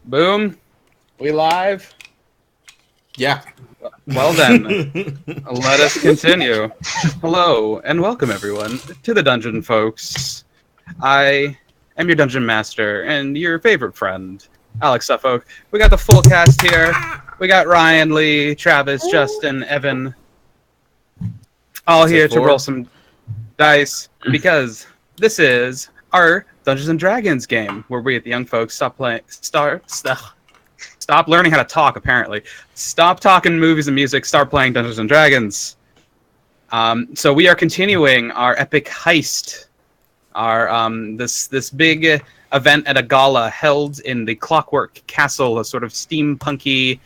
Boom. We live? Yeah. Well then, let us continue. Hello, and welcome everyone to the Dungeon, folks. I am your Dungeon Master, and your favorite friend, Alex Suffolk. We got the full cast here. We got Ryan, Lee, Travis, Justin, Evan. All here to roll some dice, because this is our Dungeons and Dragons game, where we at the young folks stop learning how to talk, apparently. Stop talking movies and music, start playing Dungeons and Dragons. So we are continuing our epic heist. Our this big event at a gala held in the Clockwork Castle, a sort of steampunky,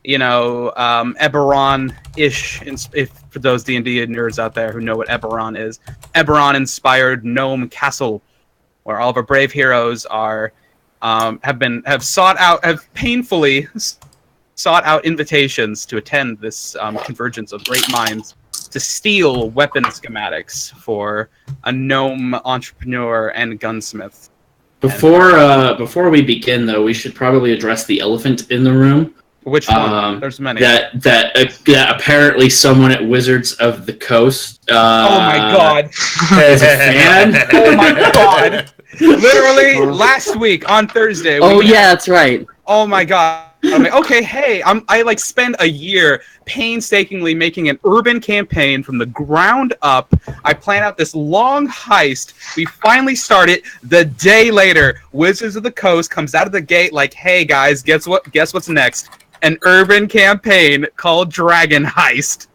Eberron-ish, if for those D&D nerds out there who know what Eberron is. Eberron-inspired gnome castle, where all of our brave heroes are have painfully sought out invitations to attend this convergence of great minds to steal weapon schematics for a gnome entrepreneur and gunsmith. Before we begin, though, we should probably address the elephant in the room. Which one? There's many. That apparently someone at Wizards of the Coast. Oh my god! Is a fan. Oh my god! Literally last week on Thursday. That's right. Oh my god! I'm like, okay, hey, I spend a year painstakingly making an urban campaign from the ground up. I plan out this long heist. We finally start it. The day later, Wizards of the Coast comes out of the gate like, hey guys, guess what's next? An urban campaign called Dragon Heist.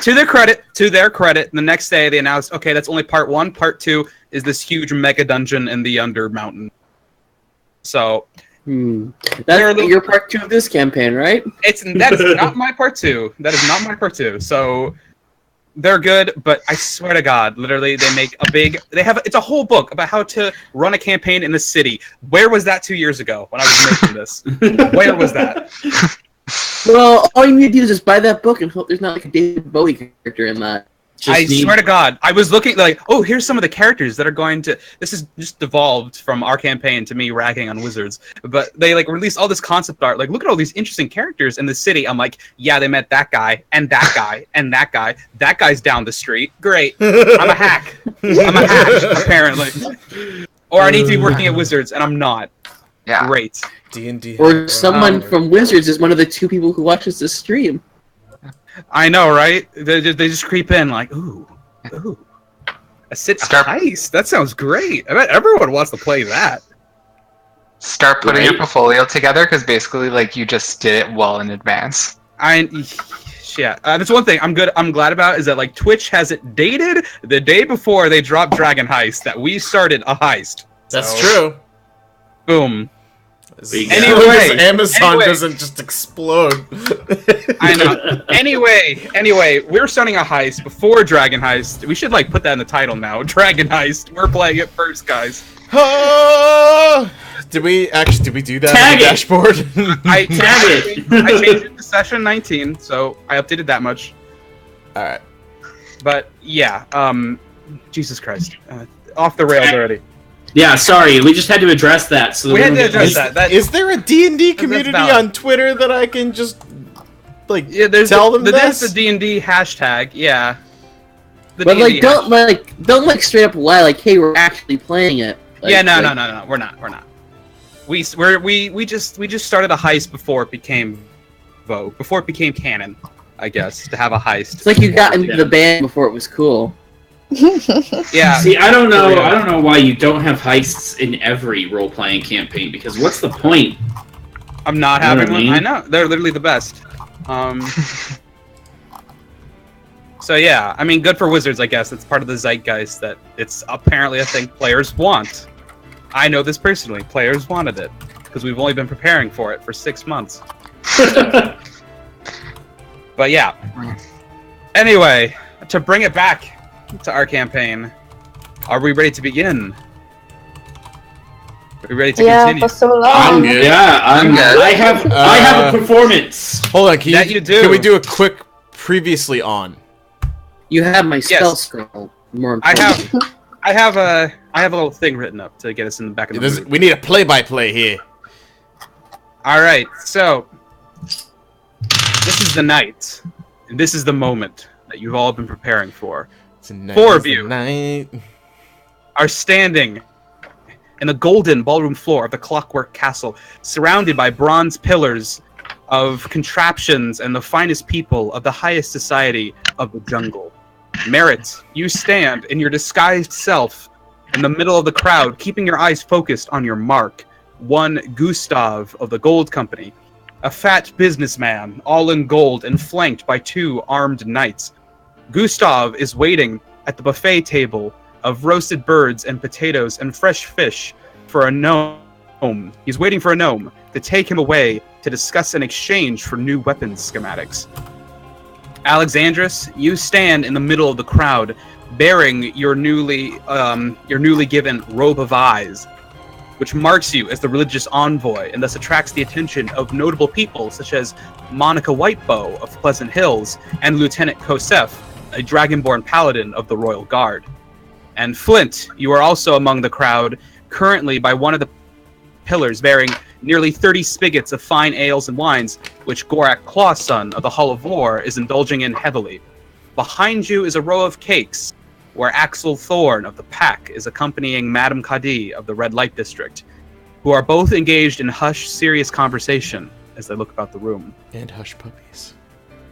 To their credit, the next day they announced, okay, that's only part 1. Part 2 is this huge mega dungeon in the Under Mountain. So, that's your part 2 of this campaign, right? That's not my part 2. That is not my part 2. So, they're good, but I swear to God, literally, it's a whole book about how to run a campaign in the city. Where was that 2 years ago when I was making this? Where was that? Well, all you need to do is just buy that book and hope there's not like a David Bowie character in that. Swear to God, I was looking like, oh, here's some of the characters that are going to. This is just devolved from our campaign to me ragging on Wizards, but they released all this concept art. Like, look at all these interesting characters in the city. I'm like, yeah, they met that guy and that guy and that guy. That guy's down the street. Great, I'm a hack. Apparently, or I need to be working at Wizards, and I'm not. Yeah. Great. D&D. Or someone from Wizards is one of the 2 people who watches this stream. I know, right? They just creep in like, ooh. A heist? That sounds great. I bet everyone wants to play that. Start putting your portfolio together, because basically, you just did it well in advance. That's one thing I'm glad about is that Twitch has it dated the day before they dropped Dragon Heist that we started a heist. That's true. Boom. Anyway, Amazon doesn't just explode. I know. Anyway, we're starting a heist before Dragon Heist. We should put that in the title now. Dragon Heist. We're playing it first, guys. Did we do that Tag on the it. dashboard? I changed it to session 19, so I updated that much. All right. But yeah, Jesus Christ, off the rails already. Yeah, sorry, we just had to address that. So we had to address that. Is there a D&D community on Twitter that I can just tell them this? There's the D&D hashtag, yeah. But don't straight up lie hey, we're actually playing it. No, we're not. We just started a heist before it became vogue, before it became canon, I guess, to have a heist. It's like you got into the band before it was cool. Yeah. See, I don't know why you don't have heists in every role-playing campaign, because what's the point? I'm not having one. I know. They're literally the best. So yeah, I mean, good for Wizards, I guess. It's part of the zeitgeist that it's apparently a thing players want. I know this personally. Players wanted it, because we've only been preparing for it for 6 months. But yeah. Anyway, to bring it back to our campaign, are we ready to begin? Are we ready to continue? For so long. I'm good. Yeah, I'm good. I have a performance. Hold on, you do. Can we do a quick previously on? You have my spell scroll. More I important. I have a little thing written up to get us in the back of the mood. We need a play-by-play here. All right, so this is the night, and this is the moment that you've all been preparing for. Four of you are standing in the golden ballroom floor of the Clockwork Castle, surrounded by bronze pillars of contraptions and the finest people of the highest society of the jungle. Merritt, you stand in your disguised self in the middle of the crowd, keeping your eyes focused on your mark. One Gustav of the Gold Company, a fat businessman, all in gold and flanked by two armed knights. Gustav is waiting at the buffet table of roasted birds and potatoes and fresh fish for a gnome. He's waiting for a gnome to take him away to discuss an exchange for new weapons schematics. Alexandros, you stand in the middle of the crowd, bearing your newly given robe of eyes, which marks you as the religious envoy and thus attracts the attention of notable people such as Monica Whitebow of Pleasant Hills and Lieutenant Kosef, a dragonborn paladin of the Royal Guard. And Flint, you are also among the crowd, currently by one of the pillars bearing nearly 30 spigots of fine ales and wines, which Gorak Clawson of the Hall of War is indulging in heavily. Behind you is a row of cakes, where Axel Thorne of the Pack is accompanying Madame Kadi of the Red Light District, who are both engaged in hushed, serious conversation as they look about the room. And hush puppies.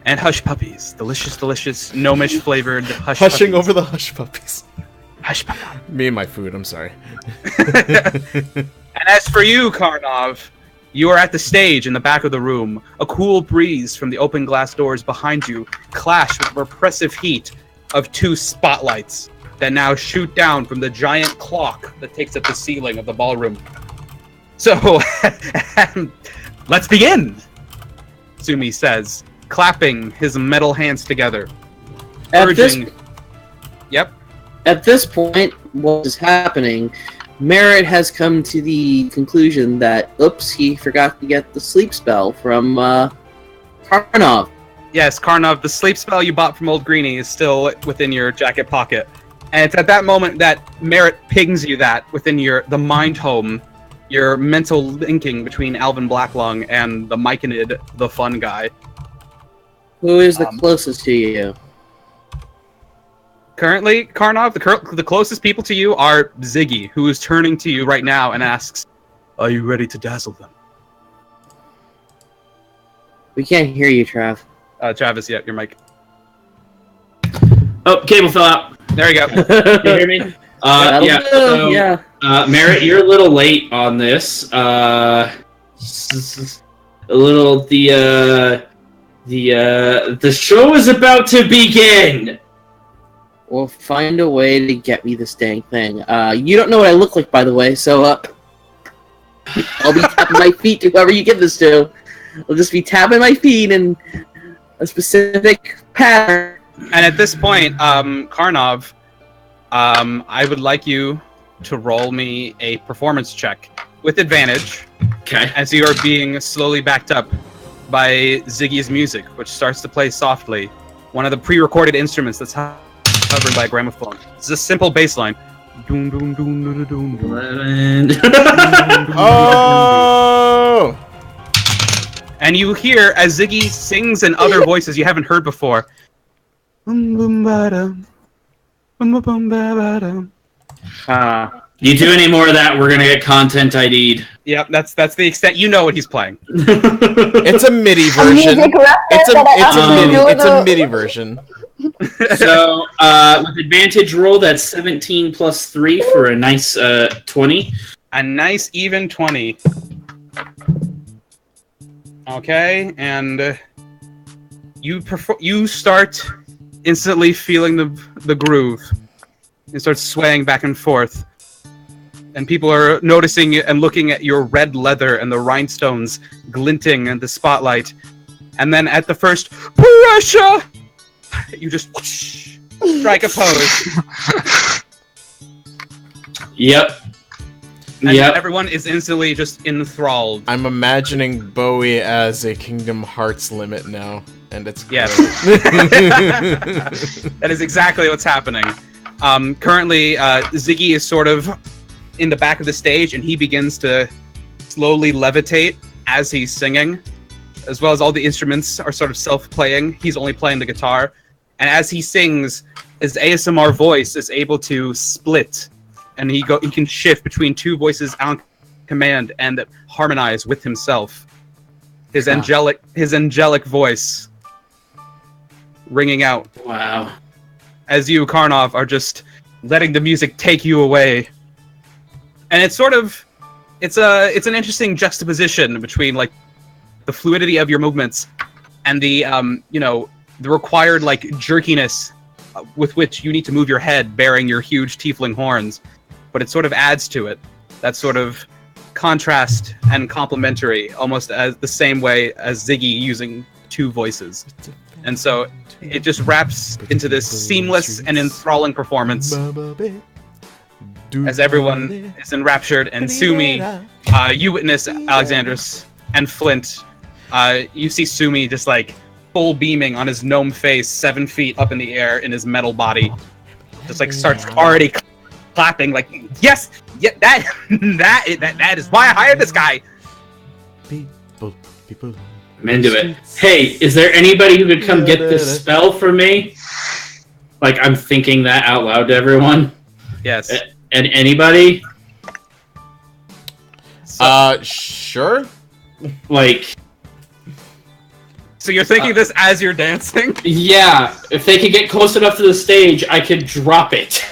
And hush puppies. Delicious, delicious, gnomish-flavored hush Hushing puppies. over the hush puppies. Hush puppies. Me and my food, I'm sorry. And as for you, Karnov, you are at the stage in the back of the room. A cool breeze from the open glass doors behind you clash with the repressive heat of two spotlights that now shoot down from the giant clock that takes up the ceiling of the ballroom. So, let's begin, Sumi says, clapping his metal hands together. Yep. At this point, what is happening, Merritt has come to the conclusion that, oops, he forgot to get the sleep spell from Karnov. Yes, Karnov, the sleep spell you bought from Old Greenie is still within your jacket pocket. And it's at that moment that Merritt pings you that within the mind home, your mental linking between Alvin Blacklung and the Myconid, the fun guy. Who is the closest to you? Currently, Karnov, the closest people to you are Ziggy, who is turning to you right now and asks, "Are you ready to dazzle them?" We can't hear you, Trav. Travis, yeah, your mic. Oh, cable fell out. There you go. Can you hear me? Yeah. Merritt, you're a little late on this. A little. The show is about to begin. We'll find a way to get me this dang thing. You don't know what I look like, by the way, so I'll be tapping my feet to whoever you give this to. I'll just be tapping my feet in a specific pattern. And at this point, Karnov, I would like you to roll me a performance check with advantage. Okay. As you are being slowly backed up by Ziggy's music, which starts to play softly. One of the pre-recorded instruments that's covered by a gramophone. It's a simple bass line. Oh! And you hear as Ziggy sings in other voices you haven't heard before. You do any more of that, we're gonna get content ID'd. Yep, that's the extent. You know what he's playing. It's a MIDI version. It's a MIDI version. So, with advantage roll, that's 17 plus 3 for a nice 20. A nice even 20. Okay, and you start instantly feeling the groove. It starts swaying back and forth. And people are noticing and looking at your red leather and the rhinestones glinting in the spotlight. And then at the first pressure, you just whoosh, strike a pose. Yep. And everyone is instantly just enthralled. I'm imagining Bowie as a Kingdom Hearts limit now, and it's yes. That is exactly what's happening. Currently, Ziggy is sort of in the back of the stage, and he begins to slowly levitate as he's singing, as well as all the instruments are sort of self-playing. He's only playing the guitar, and as he sings, his ASMR voice is able to split, and he can shift between two voices on command and harmonize with himself. His angelic voice ringing out. Wow. As you, Karnov, are just letting the music take you away. And it's sort of it's an interesting juxtaposition between like the fluidity of your movements and the the required like jerkiness with which you need to move your head bearing your huge tiefling horns. But it sort of adds to it. That sort of contrast and complementary, almost as the same way as Ziggy using two voices. And so it just wraps into this seamless and enthralling performance as everyone is enraptured. And Sumi, you witness Alexandros and Flint. You see Sumi just like full beaming on his gnome face, 7 feet up in the air in his metal body. Just like starts already clapping like, yes, yeah, that is why I hired this guy. I'm into it. Hey, is there anybody who could come get this spell for me? Like, I'm thinking that out loud to everyone. Yes. And anybody? Sure. Like... So you're thinking this as you're dancing? Yeah. If they could get close enough to the stage, I could drop it.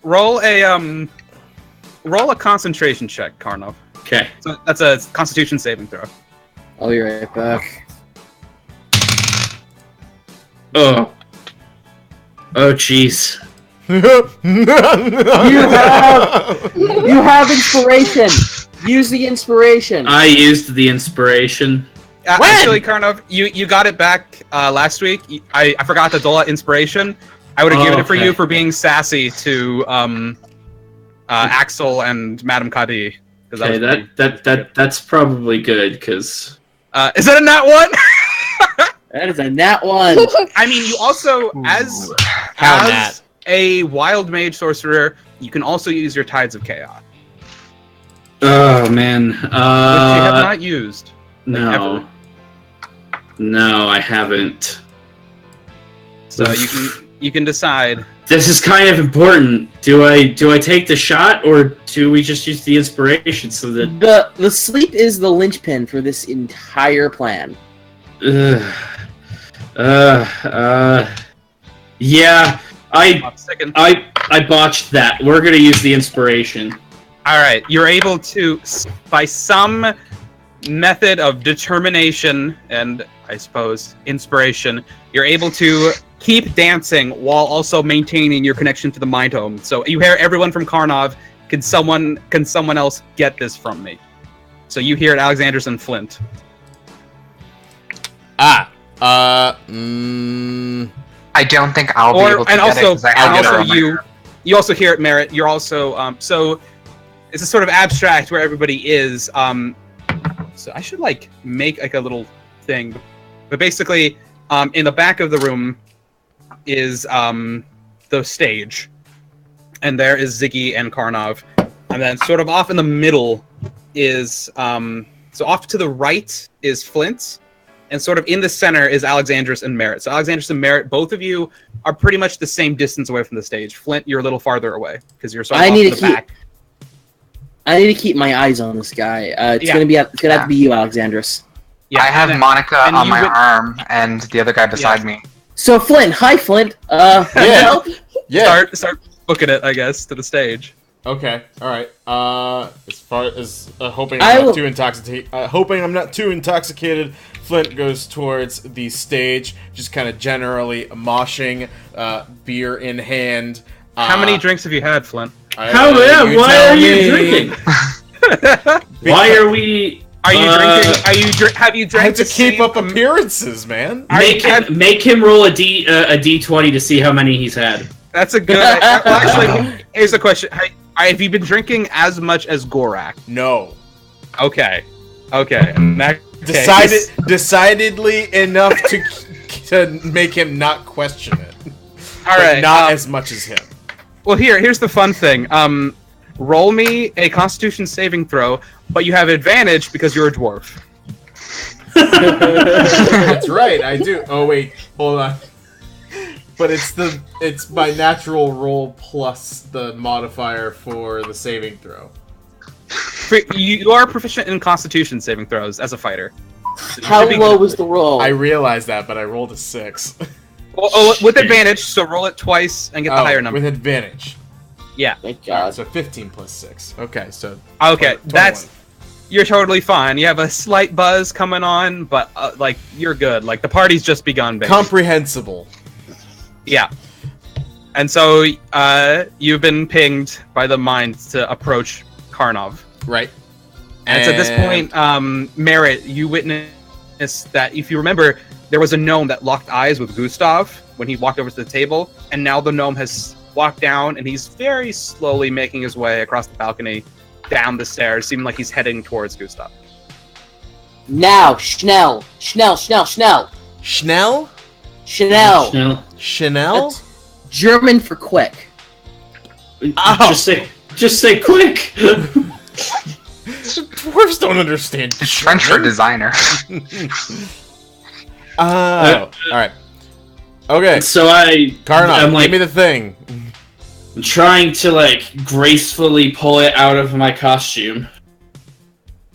Roll a concentration check, Karnov. Okay. So that's a Constitution saving throw. I'll be right back. Oh, jeez. You have inspiration. Use the inspiration. I used the inspiration. Actually, Karnov, you got it back last week. I forgot to dole out inspiration. I would have given it for you for being sassy to Axel and Madame Kadi. Okay, that's probably good, because... is that a nat 1? That is a nat 1. I mean, you also, as a wild mage sorcerer, you can also use your Tides of Chaos. Oh, man. Which you have not used. No. Ever. No, I haven't. So you can decide. This is kind of important. Do I take the shot, or do we just use the inspiration so that the sleep is the linchpin for this entire plan. Yeah, I botched that. We're gonna use the inspiration. All right, you're able to, by some method of determination and I suppose inspiration, you're able to keep dancing while also maintaining your connection to the mind home. So you hear everyone from Karnov. Can someone else get this from me? So you hear it, Alexanders and Flint. I don't think I'll be able to get it. You also hear it, Merritt. You're also so it's a sort of abstract where everybody is. So I should like make like a little thing, but basically, in the back of the room is the stage, and there is Ziggy and Karnov, and then sort of off in the middle is so off to the right is Flint, and sort of in the center is Alexandros and Merritt. So Alexandros and Merritt, both of you are pretty much the same distance away from the stage. Flint, you're a little farther away because you're sort of off in the back. I need to keep my eyes on this guy. It's gonna have to be you, Alexandros. Yeah, I have Monica on my arm and the other guy beside me. So Flint, hi Flint. Start booking it, I guess, to the stage. Okay, all right. As far as hoping I'm not too intoxicated, Flint goes towards the stage, just kind of generally moshing, beer in hand. How many drinks have you had, Flint? Why are you drinking? Why are we? Are you drinking? Have you drank? I have to keep up appearances, man. Make him roll a d20 to see how many he's had. That's a good. Well, actually, here's the question: have you been drinking as much as Gorak? No. Okay. In that decidedly enough to make him not question it. All right, not as much as him. Well, here's the fun thing. Roll me a Constitution saving throw, but you have advantage because you're a dwarf. That's right, I do. Oh wait, hold on. But it's my natural roll plus the modifier for the saving throw. You are proficient in Constitution saving throws as a fighter. How low was the roll? I realized that, but I rolled a 6. Well, with advantage, so roll it twice and get the higher number. With advantage. Yeah. Thank God. So 15 plus 6. Okay, so... Okay, 21. You're totally fine. You have a slight buzz coming on, but, like, you're good. Like, the party's just begun, baby. Comprehensible. Yeah. And so, you've been pinged by the mind to approach Karnov. Right. And so at this point, Merritt, you witness that, if you remember, there was a gnome that locked eyes with Gustav when he walked over to the table, and now the gnome has walked down, and he's very slowly making his way across the balcony, down the stairs, seeming like he's heading towards Gustav. Now, Schnell! Schnell! Schnell! Schnell! Schnell? Chanel. Chanel? That's German for quick. Oh. Just say quick. Dwarves don't understand. It's French for designer. Alright. Okay. So Karnov, I'm like, give me the thing. I'm trying to like gracefully pull it out of my costume.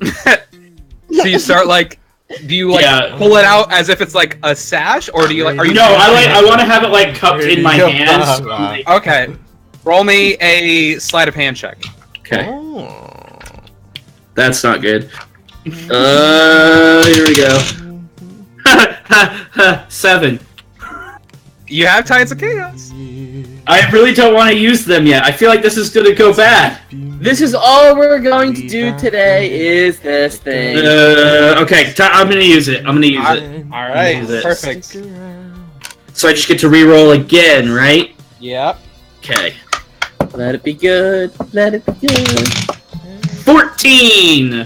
So you start like, do you like pull it out as if it's like a sash, or do you like? Are you? No, I want to have it like cupped in my hands. Okay, roll me a sleight of hand check. Okay, Oh. that's not good. Here we go. 7. You have Tides of Chaos. I really don't want to use them yet. I feel like this is gonna go bad. This is all we're going to do today is this thing. Okay, I'm gonna use it. All right, use it. perfect. So I just get to re-roll again, right? Yep. Okay. Let it be good. Let it be good. 14.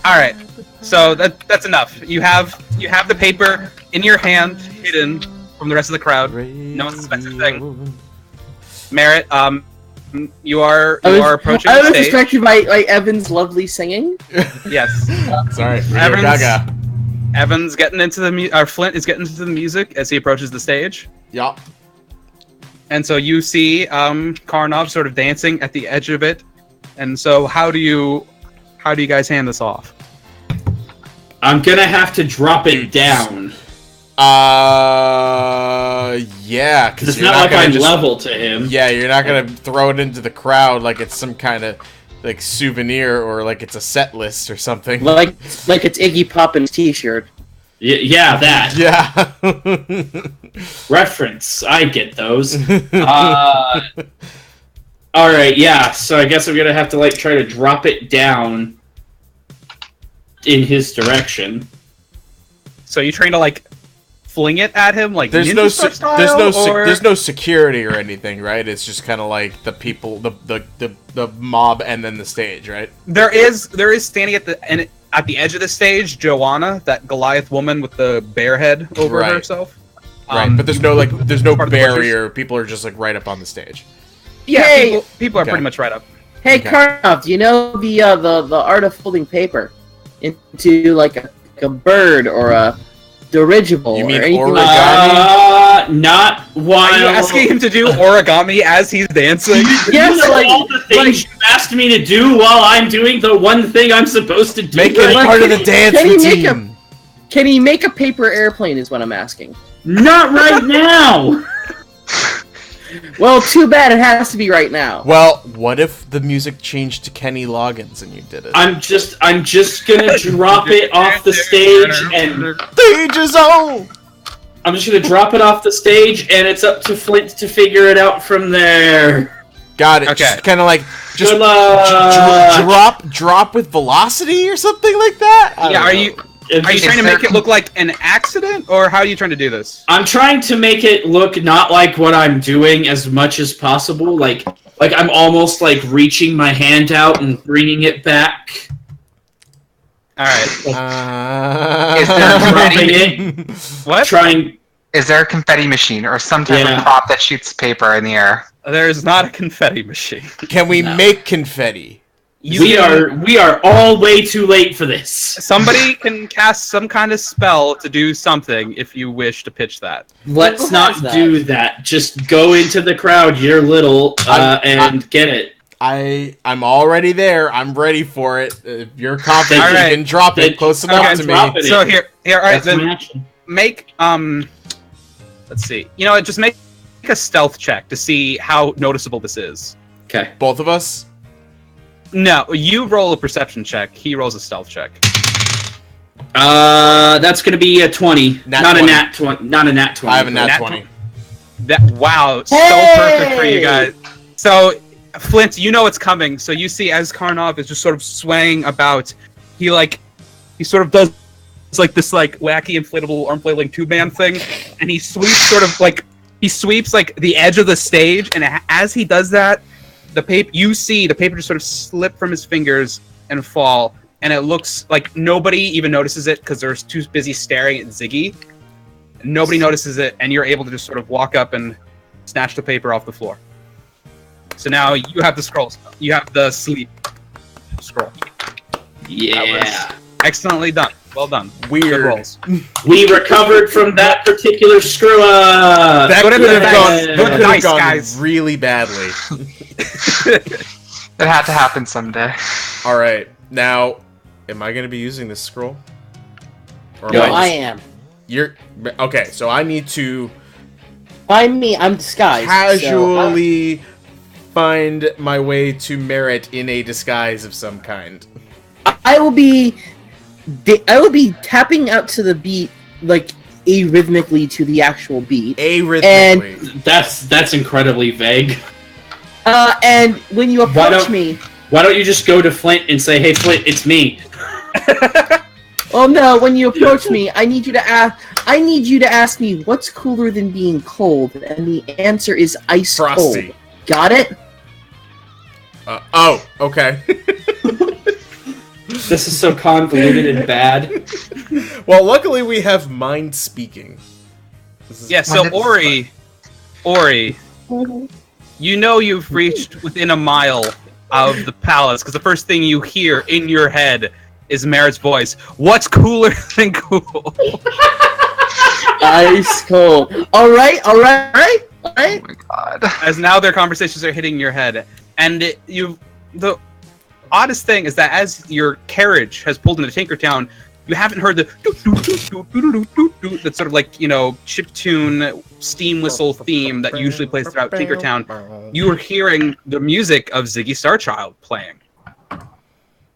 All right. So that's enough. You have the paper in your hand, hidden from the rest of the crowd. No one suspects a thing. Merritt, you are approaching I the was stage. distracted by Evan's lovely singing. Yes. Sorry, Evans- Gaga. Evan's getting into the Flint is getting into the music as he approaches the stage. Yup. And so you see Karnov sort of dancing at the edge of it. And so how do you guys hand this off? I'm gonna have to drop it down. Yeah, because It's not like I'm level to him. Yeah, you're not gonna throw it into the crowd like it's some kind of like souvenir or like it's a set list or something. Like it's Iggy Pop's T-shirt. Yeah, that. Yeah. Reference. I get those. Alright, yeah, so I guess I'm gonna have to like try to drop it down in his direction. So you trying to like fling it at him like there's ninja style, there's no security or anything, right? It's just kind of like the people, the mob, and then the stage, right? There is standing at the edge of the stage, Joanna, that Goliath woman with the bear head over herself. Right, but there's no barrier. People are just like right up on the stage. Yeah, Hey! people are pretty much right up. Hey, Okay. Karnov, do you know the art of folding paper into like a bird or a dirigible You mean or anything origami? like that? Not while... Are you asking him to do origami as he's dancing? Yes, You know like- all the things you asked me to do while I'm doing the one thing I'm supposed to do. Make it Like, part of the dance Can he make routine. Can he make a paper airplane is what I'm asking. Not right now! Well, too bad it has to be right now. Well, what if the music changed to Kenny Loggins and you did it? I'm just gonna drop it off the stage and Danger Zone! I'm just gonna drop it off the stage and it's up to Flint to figure it out from there. Got it. Okay. Just kind of like just Good luck. drop with velocity or something like that. I Yeah, don't are know. you trying to make it look like an accident, or how are you trying to do this? I'm trying to make it look not like what I'm doing as much as possible. Like I'm almost like reaching my hand out and bringing it back. All right. Is there Dropping confetti? it. What? Trying. Is there a confetti machine or some type Yeah. of prop that shoots paper in the air? There's not a confetti machine. Can we make confetti? We are all way too late for this. Somebody can cast some kind of spell to do something if you wish to pitch that. Let's not do that. Just go into the crowd. You're little, and get it. I'm already there. I'm ready for it. If you're confident, you can drop it close enough to me. So here, all right, then make let's see. You know what? Just make a stealth check to see how noticeable this is. Okay. Both of us? No, you roll a perception check. He rolls a stealth check. That's gonna be a 20. Not 20. a nat 20. Not a nat 20. I have a nat 20. Wow, so perfect for you guys. So, Flint, you know it's coming. So you see as Karnov is just sort of swaying about, he sort of does like this wacky inflatable arm flailing tube man thing, and he sweeps the edge of the stage, and as he does that, the paper just sort of slip from his fingers and fall, and it looks like nobody even notices it because they're too busy staring at Ziggy. Nobody notices it, and you're able to just sort of walk up and snatch the paper off the floor. So now you have the scrolls. You have the sleep scroll. Yeah. Excellently done. Well done. Weird. Good rolls. We recovered from that particular screw up. That could have gone guys. really badly. It had to happen someday. All right, now, am I going to be using this scroll? Or No, I am. You're okay. So I need to Find me. I'm disguised. casually find my way to merit in a disguise of some kind. I will be tapping out to the beat, like arrhythmically to the actual beat. Arrhythmically. That's incredibly vague. And when you approach me, why don't you just go to Flint and say, "Hey, Flint, it's me." oh no! When you approach me, I need you to ask me what's cooler than being cold, and the answer is ice Frosty. cold. Got it? Oh, okay. This is so convoluted and bad. Well, luckily we have mind speaking. Yeah, so Ori, you know you've reached within a mile of the palace, because the first thing you hear in your head is Merritt's voice. What's cooler than cool? Ice cold. All right. Oh my god. As now their conversations are hitting your head, and the oddest thing is that as your carriage has pulled into Tinkertown, you haven't heard the that sort of chiptune steam whistle theme that usually plays throughout Tinkertown. You are hearing the music of Ziggy Starchild playing.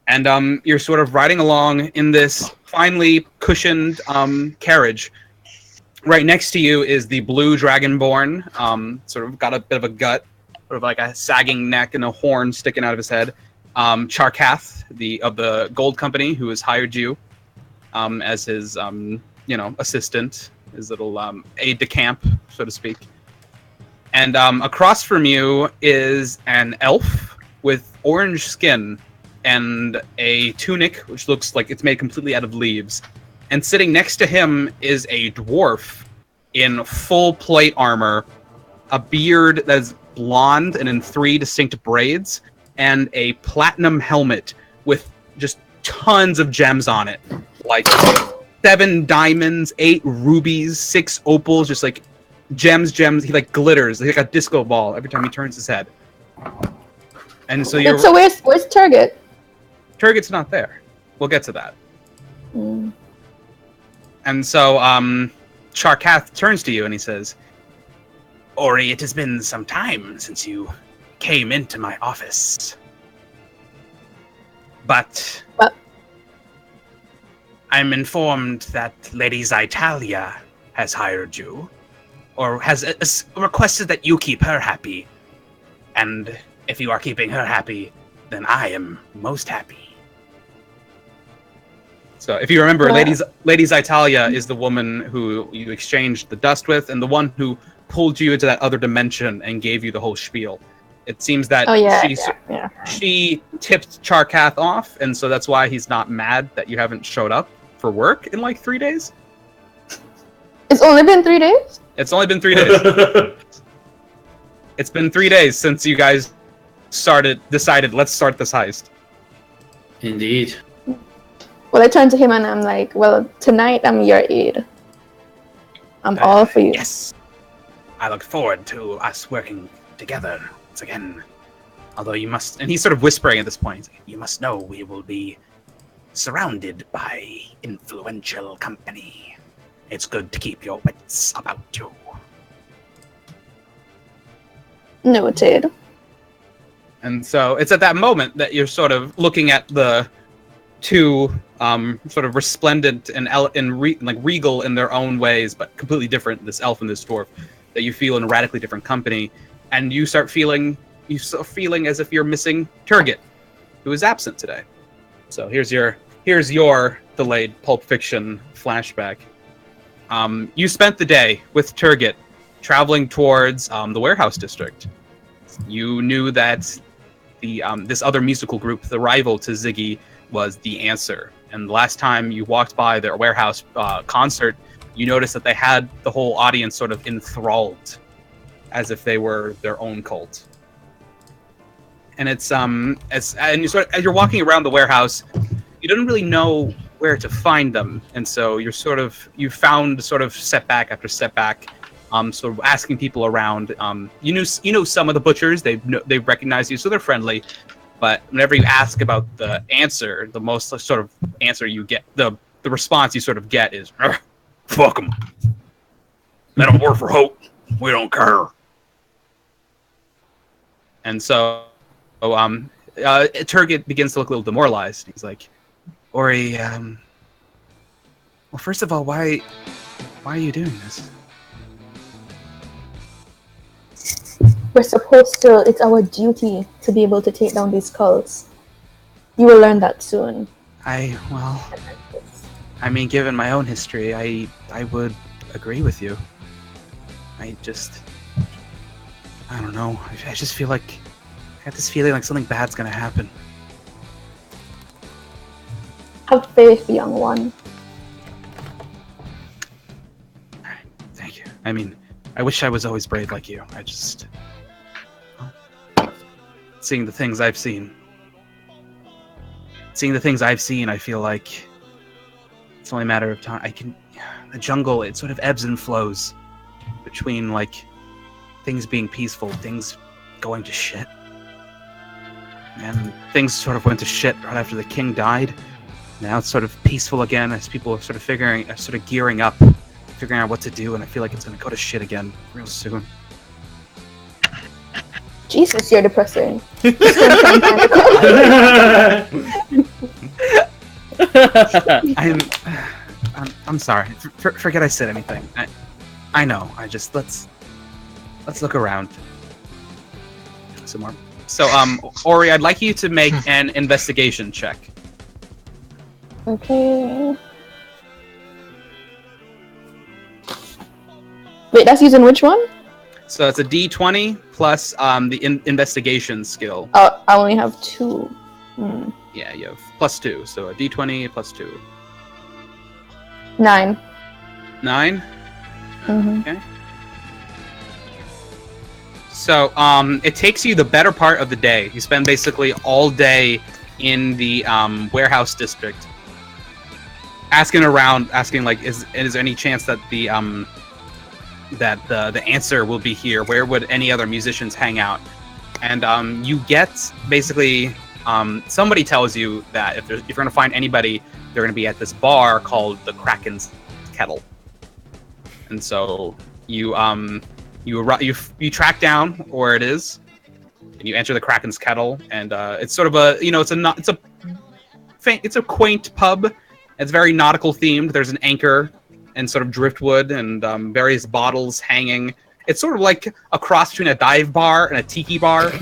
And you're sort of riding along in this finely cushioned carriage. Right next to you is the blue dragonborn, sort of got a bit of a gut, sort of like a sagging neck and a horn sticking out of his head. Charkath, of the gold company, who has hired you as his assistant, his little aide de camp, so to speak. And across from you is an elf with orange skin and a tunic which looks like it's made completely out of leaves. And sitting next to him is a dwarf in full plate armor, a beard that is blonde and in 3 distinct braids, and a platinum helmet with just tons of gems on it. Like 7 diamonds, 8 rubies, 6 opals, just like gems. He glitters like a disco ball every time he turns his head. And so you're... So where's Target? Turgid's not there. We'll get to that. Mm. And so Charkath turns to you and he says, Ori, it has been some time since you came into my office. But I'm informed that Lady Zytalia has hired you, or has requested that you keep her happy. And if you are keeping her happy, then I am most happy. So if you remember, Lady Zytalia is the woman who you exchanged the dust with, and the one who pulled you into that other dimension and gave you the whole spiel. It seems that she tipped Charkath off, and so that's why he's not mad that you haven't showed up for work in like 3 days. It's only been 3 days? It's only been 3 days. It's been 3 days since you guys decided, let's start this heist. Indeed. Well, I turn to him and I'm like, well, tonight I'm your aide. I'm all for you. Yes. I look forward to us working together once again. Although you must, and he's sort of whispering at this point, you must know we will be surrounded by influential company. It's good to keep your wits about you. Noted. And so it's at that moment that you're sort of looking at the two sort of resplendent and regal in their own ways, but completely different, this elf and this dwarf, that you feel in a radically different company. And you start feeling as if you're missing Turgot, who is absent today. So here's your delayed Pulp Fiction flashback. You spent the day with Turgot traveling towards the warehouse district. You knew that this other musical group, the rival to Ziggy, was the answer. And the last time you walked by their warehouse concert, you noticed that they had the whole audience sort of enthralled, as if they were their own cult. And it's as you're walking around the warehouse, you don't really know where to find them, and so you found sort of setback after setback, sort of asking people around. You know some of the butchers, they recognize you, so they're friendly. But whenever you ask about the answer, the most sort of answer you get, the response you sort of get is, "Fuck them. Let them work for Hope. We don't care." And so, Turgot begins to look a little demoralized. He's like, "Ori, well, first of all, why are you doing this?" We're supposed to, it's our duty to be able to take down these cults. You will learn that soon. I mean, given my own history, I would agree with you. I don't know. I just feel like, I have this feeling like something bad's gonna happen. Have faith, young one. Thank you. I mean, I wish I was always brave like you. Seeing the things I've seen, I feel like it's only a matter of time. The jungle, it sort of ebbs and flows between, like, things being peaceful, things going to shit. And things sort of went to shit right after the king died. Now it's sort of peaceful again as people are sort of gearing up, figuring out what to do, and I feel like it's going to go to shit again real soon. Jesus, you're depressing. I'm sorry. Forget I said anything. I know. Let's look around some more. So, Ori, I'd like you to make an investigation check. Okay. Wait, that's using which one? So it's a D20 plus the investigation skill. Oh, I only have 2. Yeah, you have +2, so a D20 +2. 9. 9? Mm-hmm. Okay. So, it takes you the better part of the day. You spend basically all day in the warehouse district, asking around, like, is there any chance that the answer will be here? Where would any other musicians hang out? And you get basically somebody tells you that if you're going to find anybody, they're going to be at this bar called the Kraken's Kettle. And so you track down where it is, and you enter the Kraken's Kettle, and it's sort of it's a quaint pub. It's very nautical themed. There's an anchor and sort of driftwood and various bottles hanging. It's sort of like a cross between a dive bar and a tiki bar.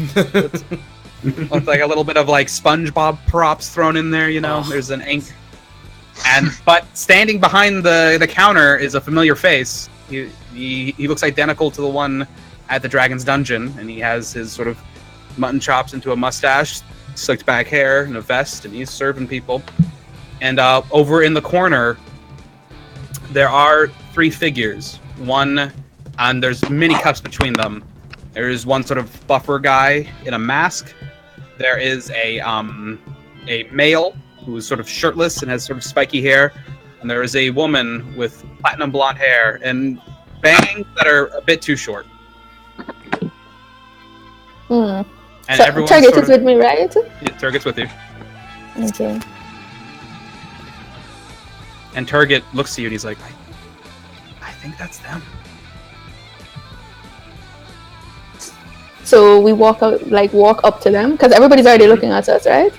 With like a little bit of like SpongeBob props thrown in there, you know. Oh. There's an anchor, but standing behind the counter is a familiar face. He looks identical to the one at the Dragon's Dungeon, and he has his sort of mutton chops into a mustache, slicked back hair, and a vest, and he's serving people. And over in the corner, there are 3 figures. One, and there's many cups between them. There is one sort of buffer guy in a mask. There is a male who's sort of shirtless and has sort of spiky hair, and there is a woman with platinum blonde hair and bangs that are a bit too short. Hmm. And So, everyone's Target sort is of, with me, right? yeah, Turgid's with you. Okay. And Turgid looks to you and he's like, I think that's them. So we walk up to them because everybody's already looking at us, right?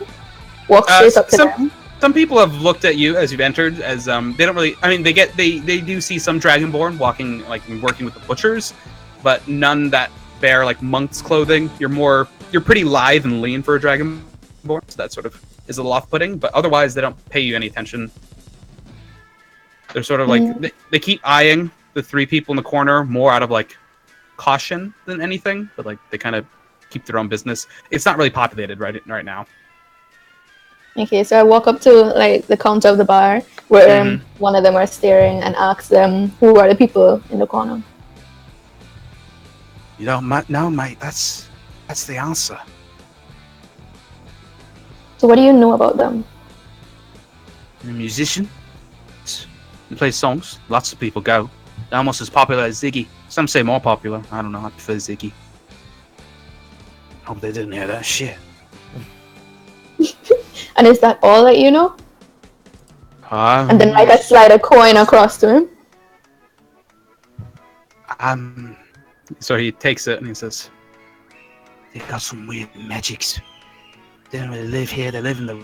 Walk straight up to them. Some people have looked at you as you've entered, as they don't really. I mean, they do see some Dragonborn walking, like working with the butchers, but none that bear like monk's clothing. You're pretty lithe and lean for a Dragonborn, so that sort of is a little off-putting. But otherwise, they don't pay you any attention. They're sort of like they keep eyeing the three people in the corner more out of like caution than anything, but like they kind of keep their own business. It's not really populated right now. Okay, so I walk up to like the counter of the bar where one of them are staring and ask them who are the people in the corner. You know, no, mate, that's the answer. So what do you know about them? I'm a musician. He plays songs. Lots of people go. They're almost as popular as Ziggy. Some say more popular. I don't know. I prefer Ziggy. Hope they didn't hear that shit. And is that all that you know? And then like I slide a coin across to him. So he takes it and he says, "They got some weird magics. They don't really live here. They live in the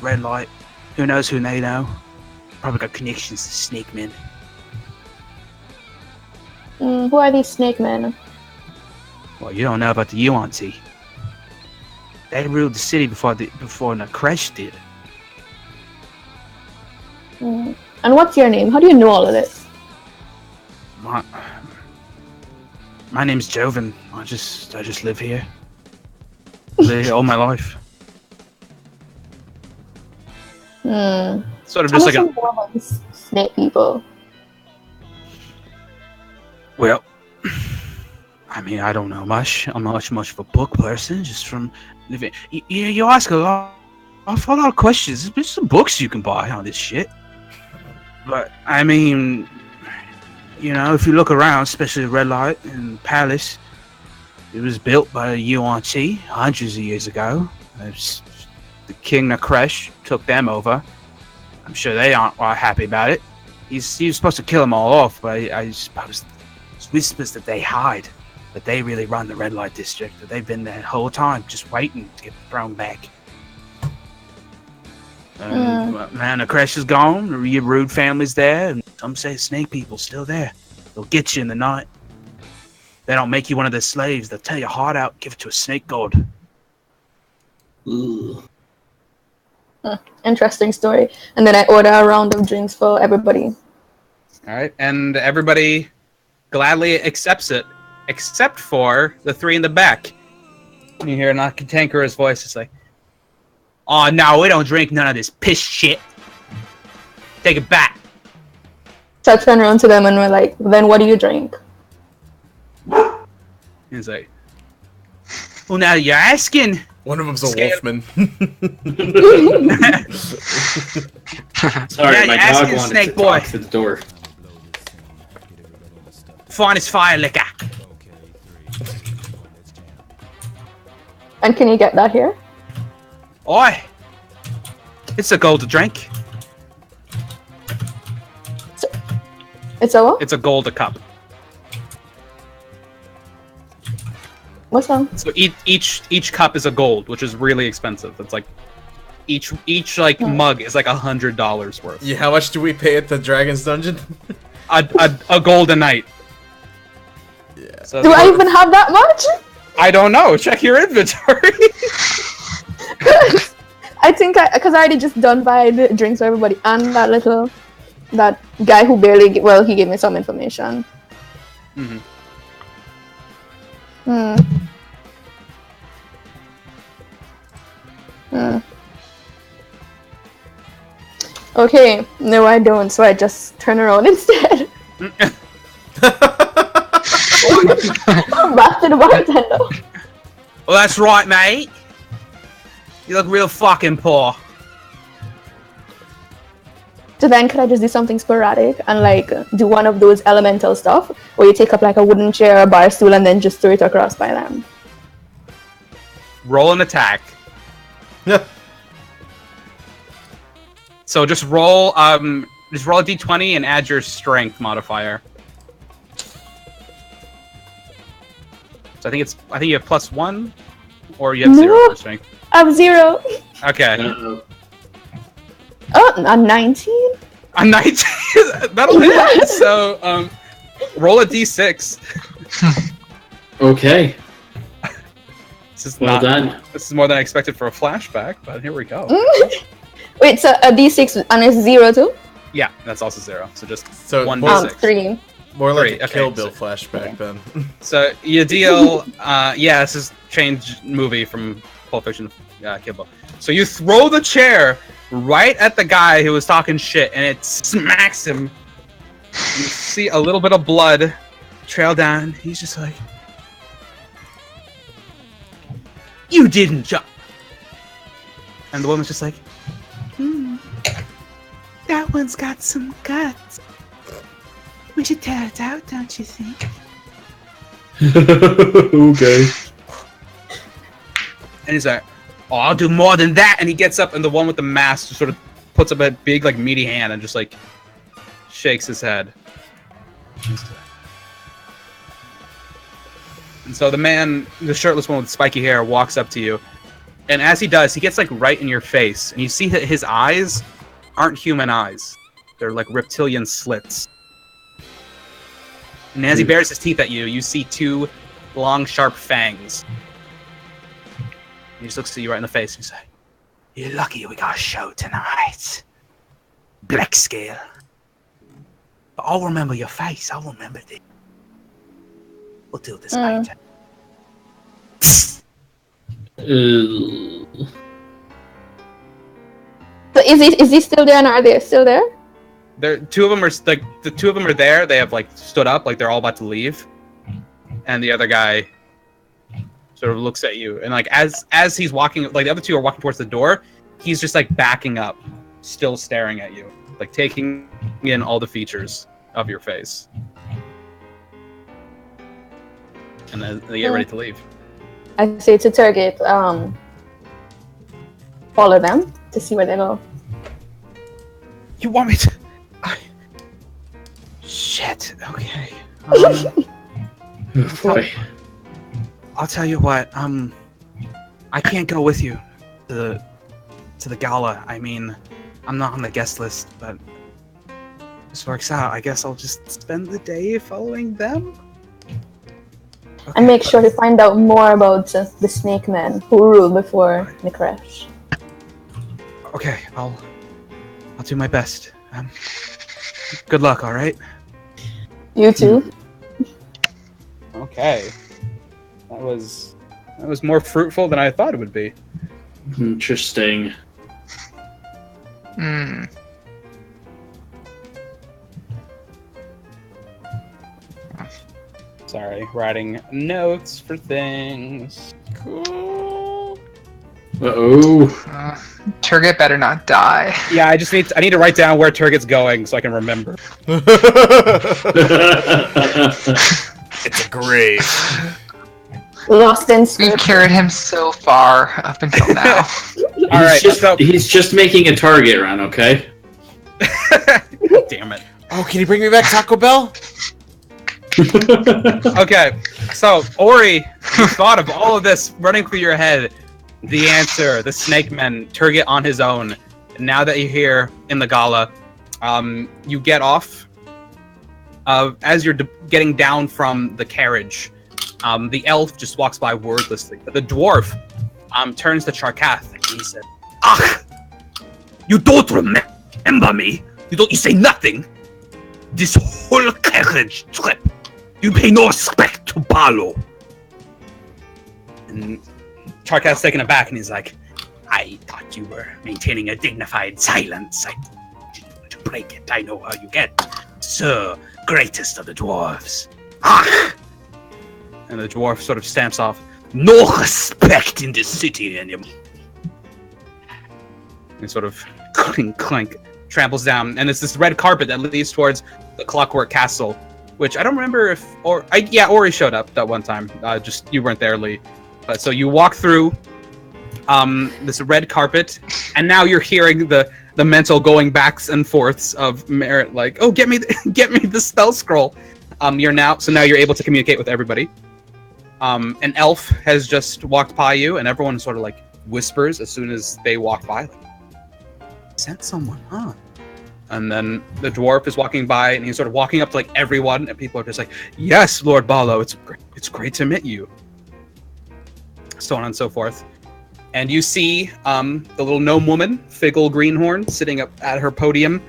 red light. Who knows who they know? Probably got connections to snake men." Who are these snake men? Well, you don't know about the UNT. They ruled the city before the crash did. And what's your name? How do you know all of this? My name's Joven. I just live here. Live here all my life. Sort of just like a snake people. Well, I mean, I don't know much. I'm not much of a book person. Just from living, you ask a lot of questions. There's some books you can buy on this shit. But I mean, you know, if you look around, especially the Red Light and Palace, it was built by UNT hundreds of years ago. The King Nakresh took them over. I'm sure they aren't happy about it. He was supposed to kill them all off, but I suppose it's whispers that they hide, that they really run the Red Light District, that they've been there the whole time, just waiting to get thrown back. Man, Nakresh is gone. Your rude family's there, and some say snake people's still there. They'll get you in the night. They don't make you one of their slaves. They'll tear your heart out, give it to a snake god. Interesting story. And then I order a round of drinks for everybody. All right, and everybody gladly accepts it, except for the three in the back. You hear a cantankerous voice. It's like, "Oh no, we don't drink none of this piss shit. Take it back." So I turn around to them and we're like, "Then what do you drink?" He's like, "Well, now you're asking." One of them's a wolfman. Sorry, yeah, my dog wanted to talk to the door. Finest fire liquor. And can you get that here? Oi! It's a gold to drink. It's a what? It's a gold a cup. What's that? So each cup is a gold, which is really expensive. It's like each like mug is like $100 worth. Yeah, how much do we pay at the Dragon's Dungeon? a gold a night. Yeah. So do I even have that much? I don't know. Check your inventory. I think because I already just done by the drinks for everybody and that guy who barely he gave me some information. Mm-hmm. Okay, no I don't, so I just turn around instead. Back to the bar. Well, that's right, mate. You look real fucking poor. So then could I just do something sporadic and like do one of those elemental stuff where you take up like a wooden chair or a bar stool and then just throw it across by them? Roll an attack. Yeah. So just roll a d20 and add your strength modifier. So I think you have +1 or you have 0 for strength. I have 0. Okay. Oh, a 19? A 19? That'll hit. So, roll a d6. Okay. This is Well done. This is more than I expected for a flashback, but here we go. Wait, so a d6 and it's 0 too? Yeah, that's also 0. So just So 1d6. 3. More like Three, a okay, Kill Bill so- flashback then. So you deal. This is changed movie from Pulp Fiction. Kill Bill. So you throw the chair right at the guy who was talking shit, and it smacks him. You see a little bit of blood trail down. He's just like, "You didn't jump." And the woman's just like, "That one's got some guts. We should tear it out, don't you think?" Okay. And he's like, "Oh, I'll do more than that." And he gets up, and the one with the mask just sort of puts up a big, like, meaty hand and just, like, shakes his head. And so the man, the shirtless one with spiky hair, walks up to you. And as he does, he gets, like, right in your face. And you see that his eyes aren't human eyes. They're, like, reptilian slits. And as he bares his teeth at you, you see 2 long, sharp fangs. He just looks at you right in the face and he's like, "You're lucky we got a show tonight. Black scale. But I'll remember your face. I'll remember this. We'll do this later." So is he still there and are they still there? The two of them are there. They have like stood up, like they're all about to leave. And the other guy sort of looks at you, and like as he's walking, like the other two are walking towards the door, he's just like backing up, still staring at you, like taking in all the features of your face. And then they get ready to leave. I say to Turgid, follow them to see where they go. You want me to? Shit. Okay. Boy. I'll tell you what. I can't go with you to the gala. I mean, I'm not on the guest list, but this works out. I guess I'll just spend the day following them. Okay, And make sure to find out more about the snake men who ruled before Nikeresh. Okay, I'll do my best. Good luck. All right. You too? Okay. That was more fruitful than I thought it would be. Interesting. Sorry, writing notes for things. Cool. Uh-oh. Turget better not die. Yeah, I need to write down where Turgid's going so I can remember. It's a grave. Lost in We script. carried him so far up until now. All right, so He's just making a target run, okay? damn it. Oh, can you bring me back Taco Bell? Okay, so Ori, you thought of all of this running through your head. The answer, the snake men, Turgid on his own. Now that you're here in the gala, you get off. As you're getting down from the carriage, the elf just walks by wordlessly. But the dwarf turns to Charkath and he said, "Ah, you don't remember me. You say nothing. This whole carriage trip, you pay no respect to Palo." And Charkath's taken aback and he's like, "I thought you were maintaining a dignified silence. I didn't to break it. I know how you get, sir, greatest of the dwarves. Ah!" And the dwarf sort of stamps off. No respect in this city anymore. And sort of clink, clank, tramples down, and it's this red carpet that leads towards the Clockwork Castle, which I don't remember if... Ori showed up that one time. Just, you weren't there, Lee. So you walk through this red carpet, and now you're hearing the mental going backs and forths of Merritt, like, oh, get me the spell scroll. Now you're able to communicate with everybody. An elf has just walked by you, and everyone sort of like whispers as soon as they walk by. Like, sent someone, huh? And then the dwarf is walking by, and he's sort of walking up to like everyone, and people are just like, "Yes, Lord Ballo, it's great to meet you." So on and so forth. And you see the little gnome woman, Figgle Greenhorn, sitting up at her podium,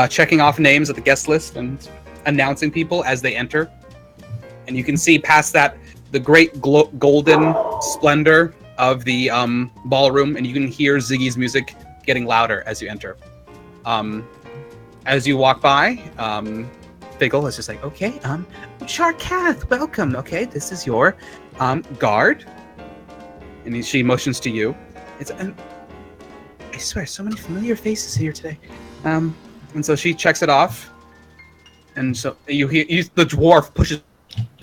checking off names at the guest list and announcing people as they enter. And you can see past that the great golden splendor of the ballroom, and you can hear Ziggy's music getting louder as you enter. As you walk by, Figgle is just like, okay, Sharkath, welcome. Okay, this is your guard. And she motions to you. It's I swear, so many familiar faces here today. And so she checks it off. And so you hear the dwarf pushes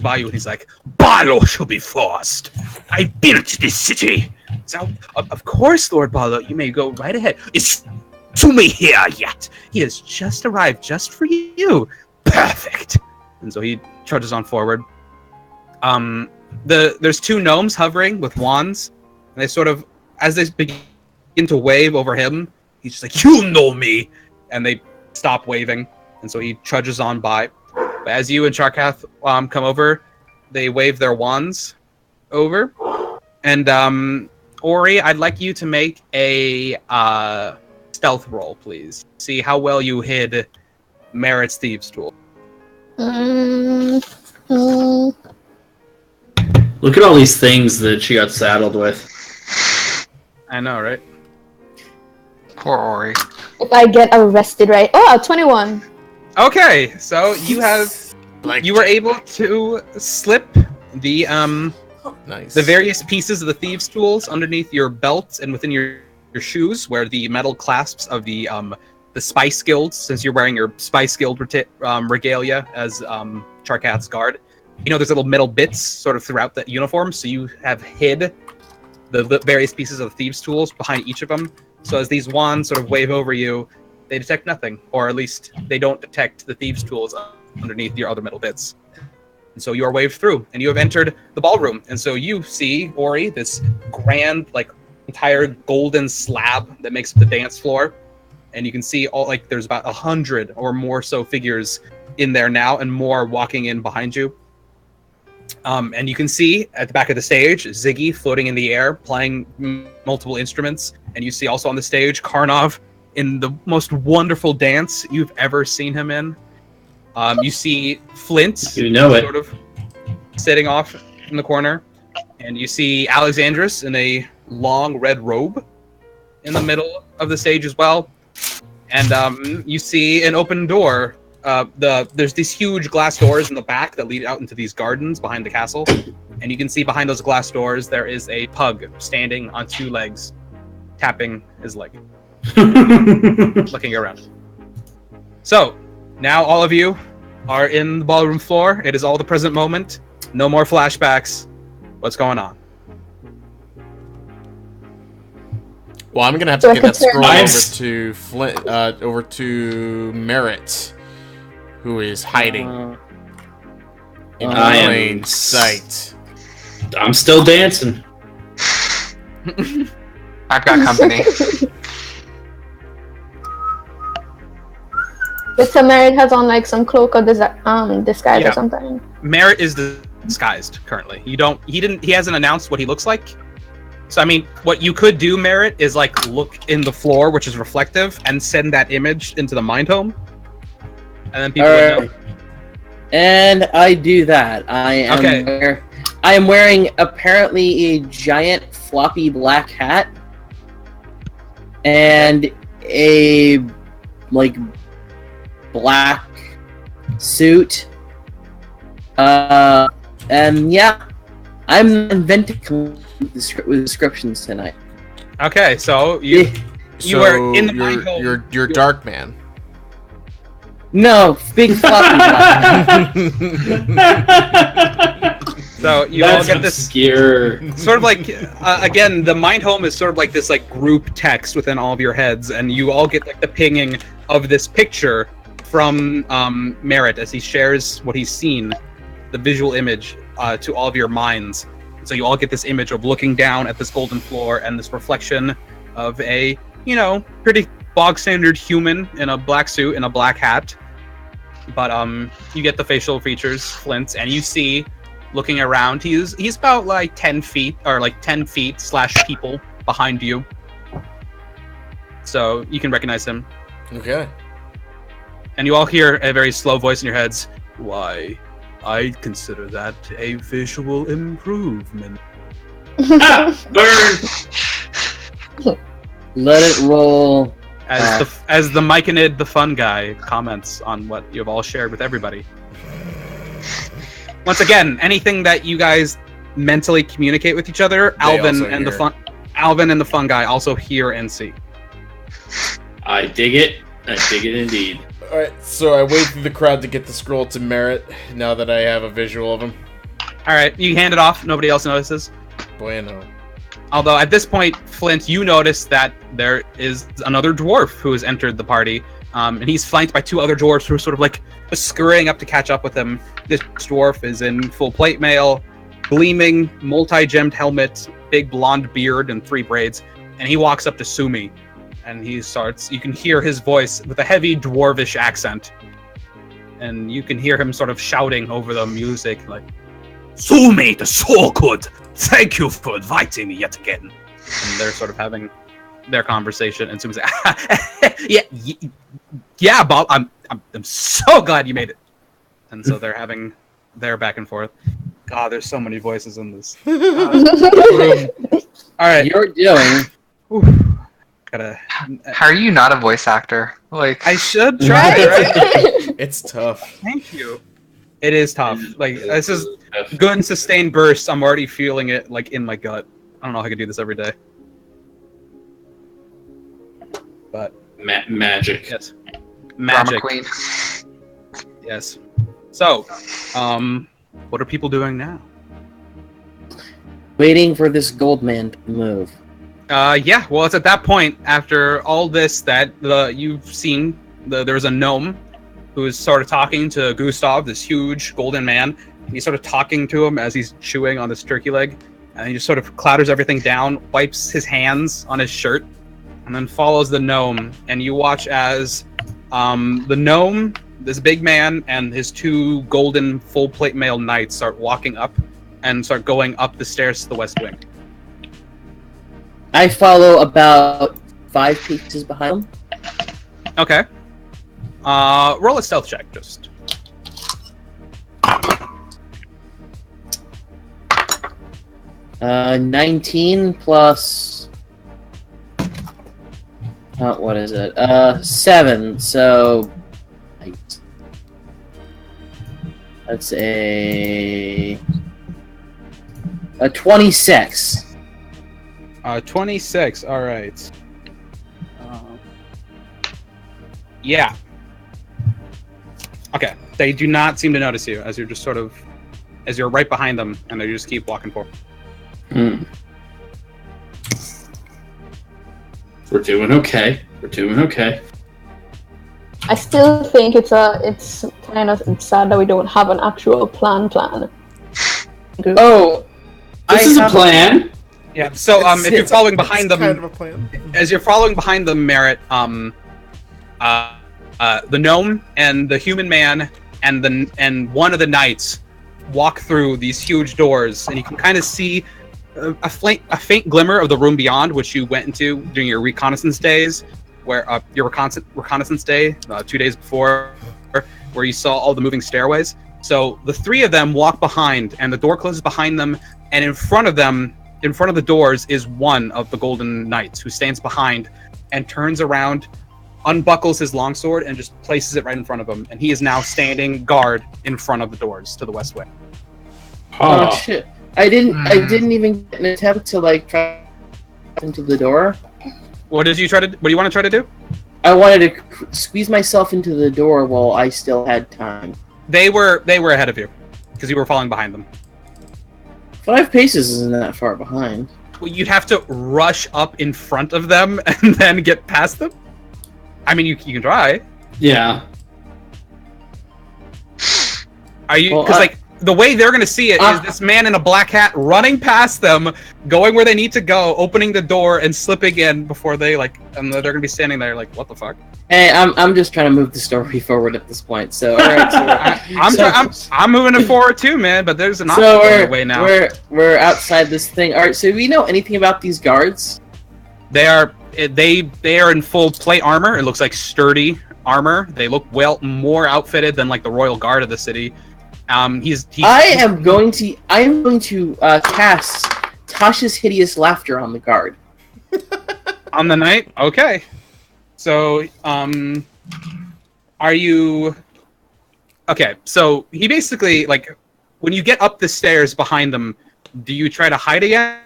by you, and he's like, "Barlow shall be forced. I built this city. So, of course, Lord Barlow, you may go right ahead. Is Tumi here yet? He has just arrived just for you. Perfect." And so he trudges on forward. There's two gnomes hovering with wands, and they sort of, as they begin to wave over him, he's just like, "You know me," and they stop waving, and so he trudges on by. But as you and Sharkath come over, they wave their wands over, and Ori, I'd like you to make a stealth roll, please. See how well you hid Merritt's thieves' tool. Look at all these things that she got saddled with. I know, right? Poor Ori. If I get arrested, right? Oh, 21. Okay, so you were able to slip the Nice. the various pieces of the thieves' tools underneath your belt and within your shoes, where the metal clasps of the Spice Guild, since you're wearing your Spice Guild regalia as Charkath's guard. You know, there's little metal bits sort of throughout the uniform, so you have hid the various pieces of the thieves' tools behind each of them. So as these wands sort of wave over you, they detect nothing, or at least they don't detect the thieves' tools underneath your other metal bits. And so you are waved through, and you have entered the ballroom. And so you see, Ori, this grand, like, entire golden slab that makes up the dance floor. And you can see there's about 100 or more so figures in there now, and more walking in behind you. And you can see at the back of the stage, Ziggy floating in the air, playing multiple instruments. And you see also on the stage, Karnov in the most wonderful dance you've ever seen him in. You see Flint sort of sitting off in the corner. And you see Alexandros in a long red robe in the middle of the stage as well. And you see an open door. There's these huge glass doors in the back that lead out into these gardens behind the castle. And you can see behind those glass doors, there is a pug standing on two legs, tapping his leg, looking around. So, now all of you are in the ballroom floor. It is all the present moment. No more flashbacks. What's going on? Well, I'm gonna have to get that scroll over to Flint, over to Merritt, who is hiding in plain sight. I'm still dancing. I've got company. But so Merritt has on like some cloak or disguise or something. Merritt is disguised currently. He hasn't announced what he looks like. So I mean, what you could do, Merritt, is like look in the floor, which is reflective, and send that image into the mind home, and then people would know. And I do that. I am wearing apparently a giant floppy black hat and a like black suit. And yeah, I'm inventing descriptions tonight. Okay, so you are in the mind hole. You're Dark Man. No, big fluffy one. So you all get this obscure. sort of like again, the mind home is sort of like this like group text within all of your heads, and you all get like the pinging of this picture from Merritt as he shares what he's seen, the visual image to all of your minds. So you all get this image of looking down at this golden floor and this reflection of a, pretty bog standard human in a black suit and a black hat. But you get the facial features, Flint, and you see, looking around, he's about like 10 feet or like 10 feet / people behind you. So you can recognize him. Okay. And you all hear a very slow voice in your heads. Why, I consider that a visual improvement. Burn! Let it roll. As the Myconid, the fun guy, comments on what you've all shared with everybody. Once again, anything that you guys mentally communicate with each other, Alvin and the fun guy also hear and see. I dig it. I dig it indeed. Alright, so I wait through the crowd to get the scroll to Merritt, now that I have a visual of him. Alright, you hand it off, nobody else notices. Bueno. Although at this point, Flint, you notice that there is another dwarf who has entered the party, and he's flanked by 2 other dwarves who are sort of like scurrying up to catch up with him. This dwarf is in full plate mail, gleaming, multi-gemmed helmet, big blonde beard, and 3 braids, and he walks up to Sumi, and you can hear his voice with a heavy dwarvish accent, and you can hear him sort of shouting over the music, like, Sumi, the so good! Thank you for inviting me yet again. And they're sort of having their conversation, and Sumi's like, yeah, Bob, I'm so glad you made it. And so they're having their back and forth. God, there's so many voices in this. All right, You're doing. How are you not a voice actor? Like, I should try, right? It's tough. Thank you. It is tough. Like, this is good and sustained bursts. I'm already feeling it, like, in my gut. I don't know if I could do this every day. But magic. Yes. Magic. Drama queen. Yes. So, what are people doing now? Waiting for this gold man to move. Yeah, well, it's at that point, after all this, that you've seen, there's a gnome who is sort of talking to Gustav, this huge golden man. He's sort of talking to him as he's chewing on this turkey leg, and he just sort of clatters everything down, wipes his hands on his shirt, and then follows the gnome. And you watch as the gnome, this big man, and his 2 golden full plate mail knights start walking up and start going up the stairs to the west wing. I follow about 5 pieces behind him. Okay. Roll a stealth check, just. Uh, 19 plus... what is it? 7, so... That's a 26. 26, alright. Yeah. Okay, they do not seem to notice you as you're just sort of, as you're right behind them, and they just keep walking forward. We're doing okay. We're doing okay. I still think it's kind of sad that we don't have an actual plan. Oh, This is a plan. Yeah. So if you're following behind them, kind of a plan. as you're following behind them, Merritt, the gnome and the human man and one of the knights walk through these huge doors, and you can kind of see a faint glimmer of the room beyond, which you went into during your reconnaissance days, where your reconnaissance day 2 days before, where you saw all the moving stairways. So the 3 of them walk behind, and the door closes behind them, and in front of them, in front of the doors, is one of the golden knights who stands behind and turns around, unbuckles his longsword, and just places it right in front of him. And he is now standing guard in front of the doors to the west wing. Oh shit. I didn't even get an attempt to like try into the door. What do you want to try to do? I wanted to squeeze myself into the door while I still had time. They were ahead of you because you were falling behind them. 5 paces isn't that far behind. Well, you'd have to rush up in front of them and then get past them. I mean, you can try. Yeah. Are you? Because like the way they're gonna see it is this man in a black hat running past them, going where they need to go, opening the door and slipping in before they and they're gonna be standing there like, what the fuck? Hey, I'm just trying to move the story forward at this point. So, all right. I'm moving it forward too, man. But there's an option way now. We're outside this thing. All right. So, do we know anything about these guards? They are in full plate armor. It looks like sturdy armor. They look more outfitted than like the royal guard of the city. I am going to cast Tasha's Hideous Laughter on the guard. On the knight? Okay. So, are you... Okay, so he basically, like, when you get up the stairs behind them, do you try to hide again?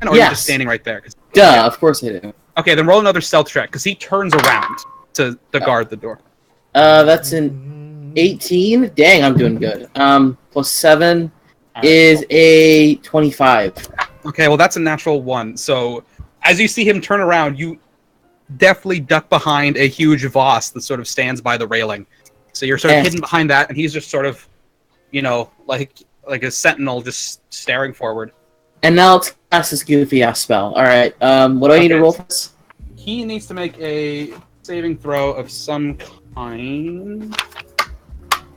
Or are you just standing right there? Duh, of course I do. Okay, then roll another stealth check, because he turns around to guard the door. That's an 18. Dang, I'm doing good. Plus 7 is a 25. Okay, well that's a natural 1. So, as you see him turn around, you definitely duck behind a huge vase that sort of stands by the railing. So you're sort of hidden behind that, and he's just sort of, like a sentinel just staring forward. And now let's cast this goofy ass spell. Alright, what do I need to roll for this? He needs to make a saving throw of some kind.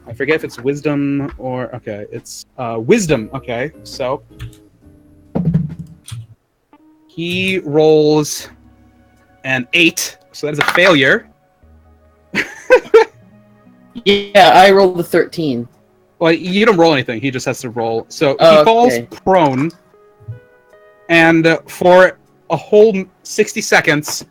I forget if it's wisdom or... Okay, it's wisdom. Okay, so... He rolls an 8, so that is a failure. Yeah, I rolled the 13. Well, you don't roll anything. He just has to roll. So he falls prone, and for a whole 60 seconds,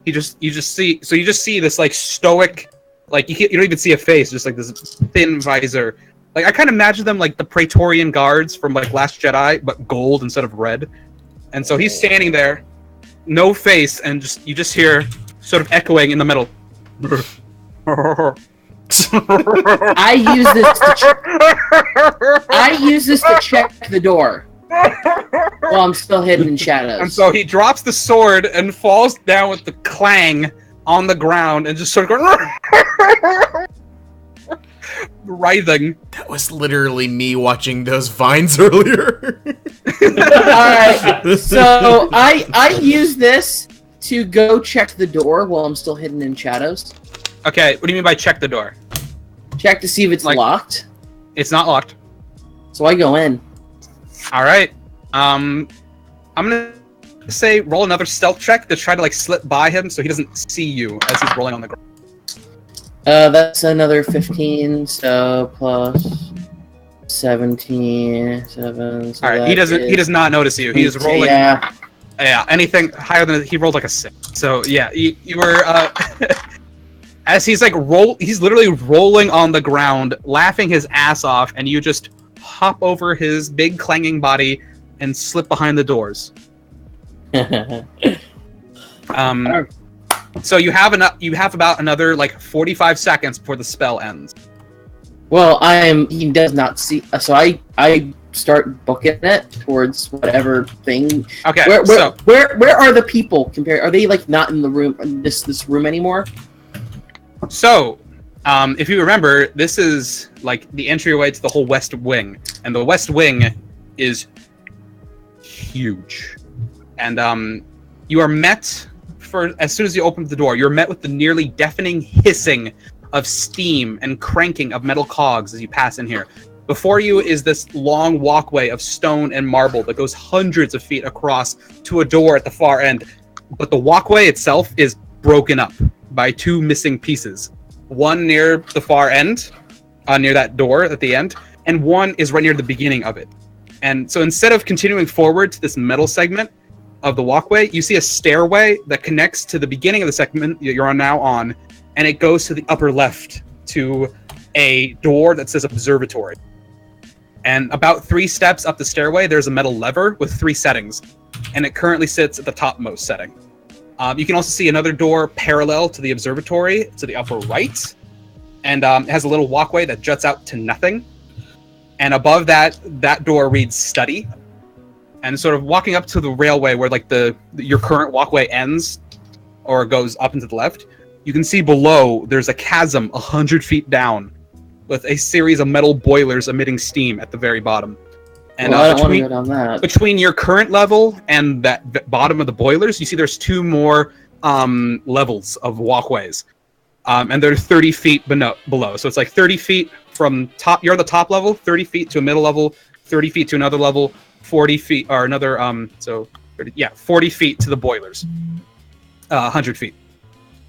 you just see this like stoic, like you don't even see a face, just like this thin visor. Like I kind of imagine them like the Praetorian guards from like Last Jedi, but gold instead of red. And so he's standing there, no face, and you just hear sort of echoing in the middle. I use this to check the door while I'm still hidden in shadows. And so he drops the sword and falls down with the clang on the ground and just sort of going writhing. That was literally me watching those vines earlier. Alright, so I use this to go check the door while I'm still hidden in shadows. Okay, what do you mean by check the door? Check to see if it's locked. It's not locked. So I go in. Alright. I'm gonna say roll another stealth check to try to like slip by him so he doesn't see you as he's rolling on the ground. That's another 15, so plus 17, 7. So alright, he does not notice you. He is rolling. Yeah, anything higher than he rolled like a 6. So yeah, you were as he's like he's literally rolling on the ground, laughing his ass off, and you just hop over his big clanging body and slip behind the doors. So you have about another like 45 seconds before the spell ends. Well, he does not see, so I start booking it towards whatever thing. Okay. Where are the people compared? Are they like not in the room, this room anymore? So, if you remember, this is like the entryway to the whole West Wing, and the West Wing is huge. And you are met as soon as you open the door, you're met with the nearly deafening hissing of steam and cranking of metal cogs as you pass in here. Before you is this long walkway of stone and marble that goes hundreds of feet across to a door at the far end. But the walkway itself is broken up by 2 missing pieces. One near the far end, near that door at the end, and one is right near the beginning of it. And so instead of continuing forward to this metal segment of the walkway, you see a stairway that connects to the beginning of the segment you're now on, and it goes to the upper left to a door that says observatory. And about 3 steps up the stairway, there's a metal lever with 3 settings, and it currently sits at the topmost setting. You can also see another door parallel to the observatory to the upper right, and it has a little walkway that juts out to nothing. And above that door reads study. And sort of walking up to the railway where like your current walkway ends or goes up into the left, you can see below there's a chasm 100 feet down with a series of metal boilers emitting steam at the very bottom. And I don't want to go down that. Between your current level and that bottom of the boilers, you see there's 2 more levels of walkways. And they're 30 feet below. So it's like 30 feet from top. You're on the top level, 30 feet to a middle level, 30 feet to another level, 40 feet, or another, 40 feet to the boilers. 100 feet.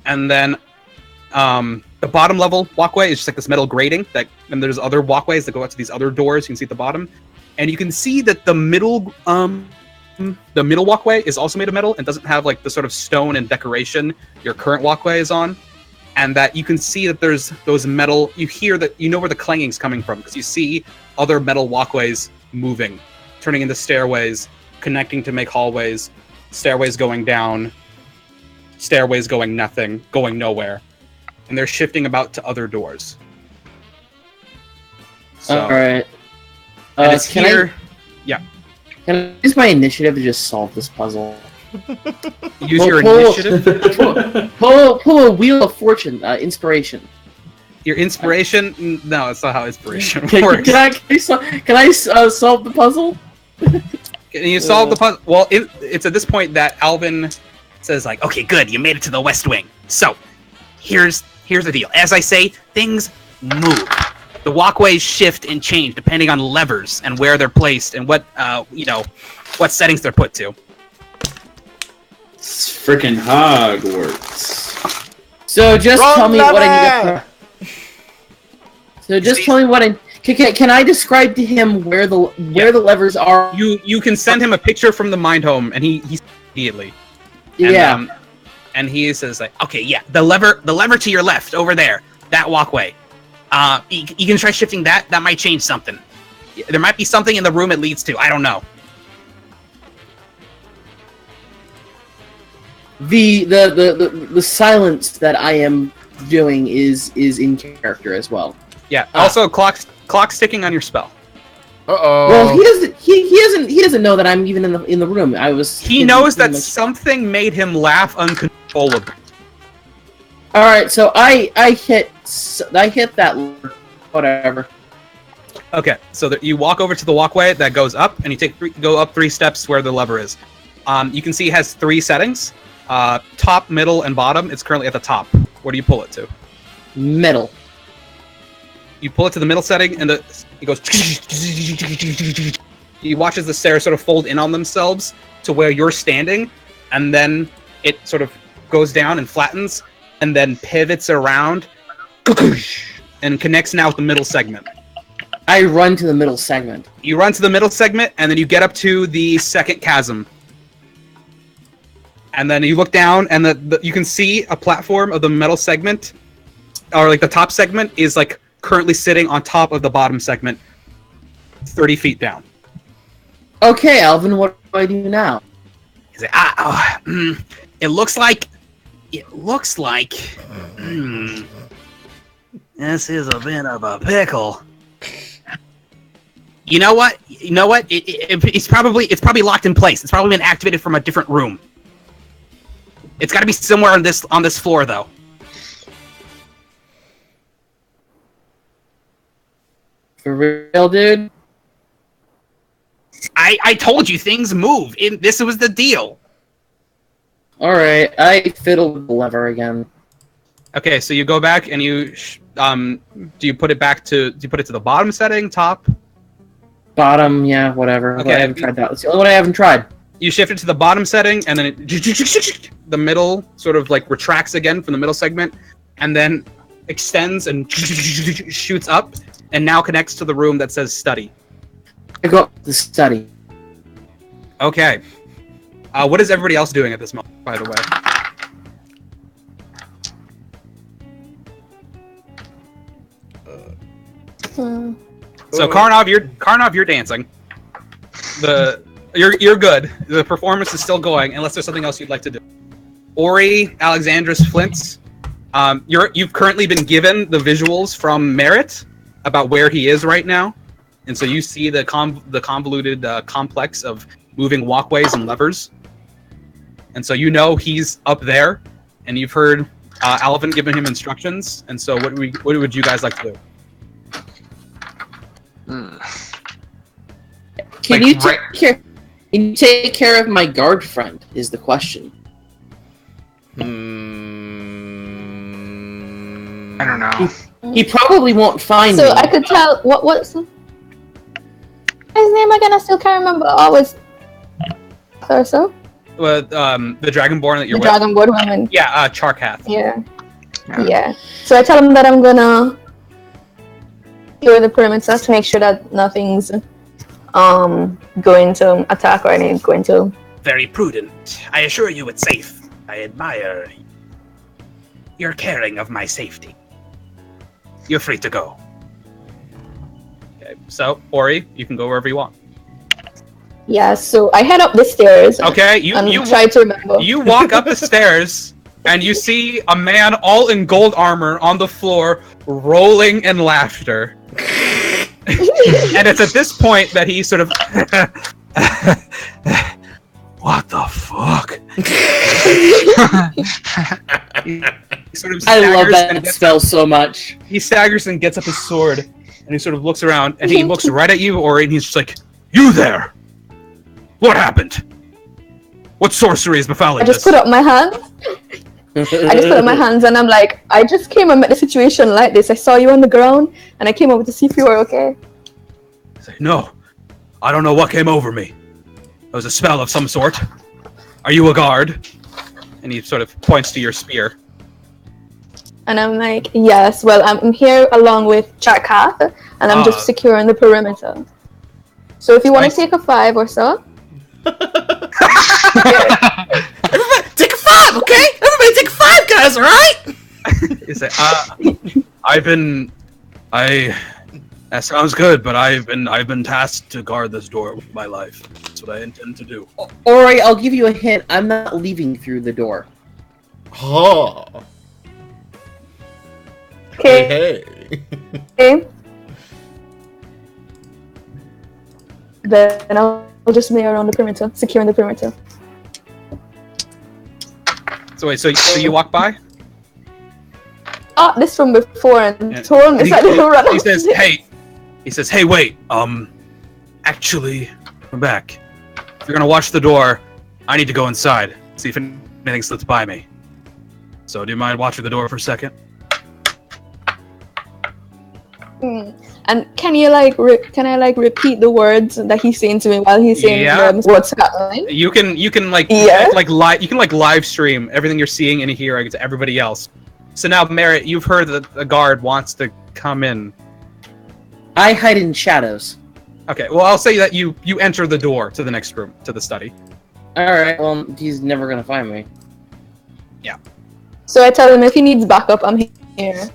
And then the bottom level walkway is just like this metal grating, and there's other walkways that go out to these other doors you can see at the bottom. And you can see that the middle walkway is also made of metal and doesn't have like the sort of stone and decoration your current walkway is on. And that you can see that there's those metal, you hear that, you know where the clanging's coming from, because you see other metal walkways moving, turning into stairways, connecting to make hallways, stairways going down, stairways going nowhere. And they're shifting about to other doors. So, Alright. And it's here. Can I use my initiative to just solve this puzzle? Use your initiative? Pull a wheel of fortune, inspiration. Your inspiration? No, that's not how inspiration Can works. I solve the puzzle? Can you solve the puzzle? Well, it's at this point that Alvin says, like, okay, good, you made it to the West Wing. So, here's the deal. As I say, things move. The walkways shift and change depending on levers and where they're placed and what settings they're put to. It's freaking Hogwarts. So just tell me what I need to. So just tell me what I. Can I describe to him where the levers are? You can send him a picture from the mind home, and he immediately. And, and he says like, okay, yeah, the lever to your left over there, that walkway. You can try shifting that. That might change something. There might be something in the room it leads to. I don't know. The silence that I am doing is in character as well. Yeah. Also, clock's ticking on your spell. Uh-oh. Well, he doesn't know that I'm even in the room. He knows that something made him laugh uncontrollably. All right, so I hit that, whatever. Okay, so you walk over to the walkway that goes up, and you go up 3 steps where the lever is. You can see it has 3 settings: top, middle, and bottom. It's currently at the top. Where do you pull it to? Middle. You pull it to the middle setting, and it goes. He watches the stairs sort of fold in on themselves to where you're standing, and then it sort of goes down and flattens, and then pivots around, and connects now with the middle segment. I run to the middle segment. You run to the middle segment, and then you get up to the second chasm. And then you look down, and you can see a platform of the metal segment, or like the top segment is like currently sitting on top of the bottom segment, 30 feet down. Okay, Alvin, what do I do now? He's like, it looks like. This is a bit of a pickle. You know what? It's probably locked in place. It's probably been activated from a different room. It's got to be somewhere on this floor, though. For real, dude? I told you things move. This was the deal. All right, I fiddle with the lever again. Okay, so you go back and you do you put it to the bottom setting, top? Bottom, yeah, whatever. Okay. I haven't tried that. That's the only one I haven't tried. You shift it to the bottom setting, and then the middle sort of like retracts again from the middle segment, and then extends and shoots up, and now connects to the room that says study. I go up to the study. Okay. What is everybody else doing at this moment, by the way? So Karnov, you're dancing. You're good. The performance is still going, unless there's something else you'd like to do. Ori, Alexandris, Flint's. You've currently been given the visuals from Merritt about where he is right now, and so you see the convoluted complex of moving walkways and levers, and so you know he's up there, and you've heard Alvin giving him instructions. And so what would you guys like to do? Can you take care of my guard friend? Is the question. I don't know. He probably won't find me. So I could tell what's his name again? I still can't remember. Always or so. The Dragonborn that you're the with. Dragonborn woman. Yeah, Charkath. Yeah. So I tell him that I'm gonna secure the perimeter to make sure that nothing's going to attack or anything going to. Very prudent. I assure you it's safe. I admire your caring of my safety. You're free to go. Okay, so Ori, you can go wherever you want. Yeah, so I head up the stairs. Okay, you try to remember. You walk up the stairs and you see a man all in gold armor on the floor, rolling in laughter. And it's at this point that he sort of what the fuck? He sort of I love that spell so much. He staggers and gets up his sword, and he sort of looks around, and he looks right at you, Ori, and he's just like, "You there? What happened? What sorcery is befalling I just this?" put up my hands. And I'm like, I just came and met the situation like this. I saw you on the ground, and I came over to see if you were okay. He's like, "No, I don't know what came over me. It was a spell of some sort. Are you a guard?" And he sort of points to your spear. And I'm like, yes, well, I'm here along with Charkath, and I'm just securing the perimeter. So if you want to take a 5 or so. Everybody, take a 5, okay? Everybody take a 5, guys, alright? He's like, that sounds good, but I've been tasked to guard this door with my life. That's what I intend to do. Ori, I'll give you a hint. I'm not leaving through the door. Oh. Okay. Hey. Okay. Then I'll just lay around the perimeter, securing the perimeter. So wait, so you walk by? This from before, and told him decided to run. He says, hey, wait, actually, come back. If you're gonna watch the door, I need to go inside, see if anything slips by me. So do you mind watching the door for a second? And can I repeat the words that he's saying to me while he's saying what's happening? You can live stream everything you're seeing and hearing to everybody else. So now, Merritt, you've heard that the guard wants to come in. I hide in shadows. Okay, well, I'll say that you enter the door to the next room, to the study. Alright, well, he's never gonna find me. Yeah. So I tell him if he needs backup, I'm here.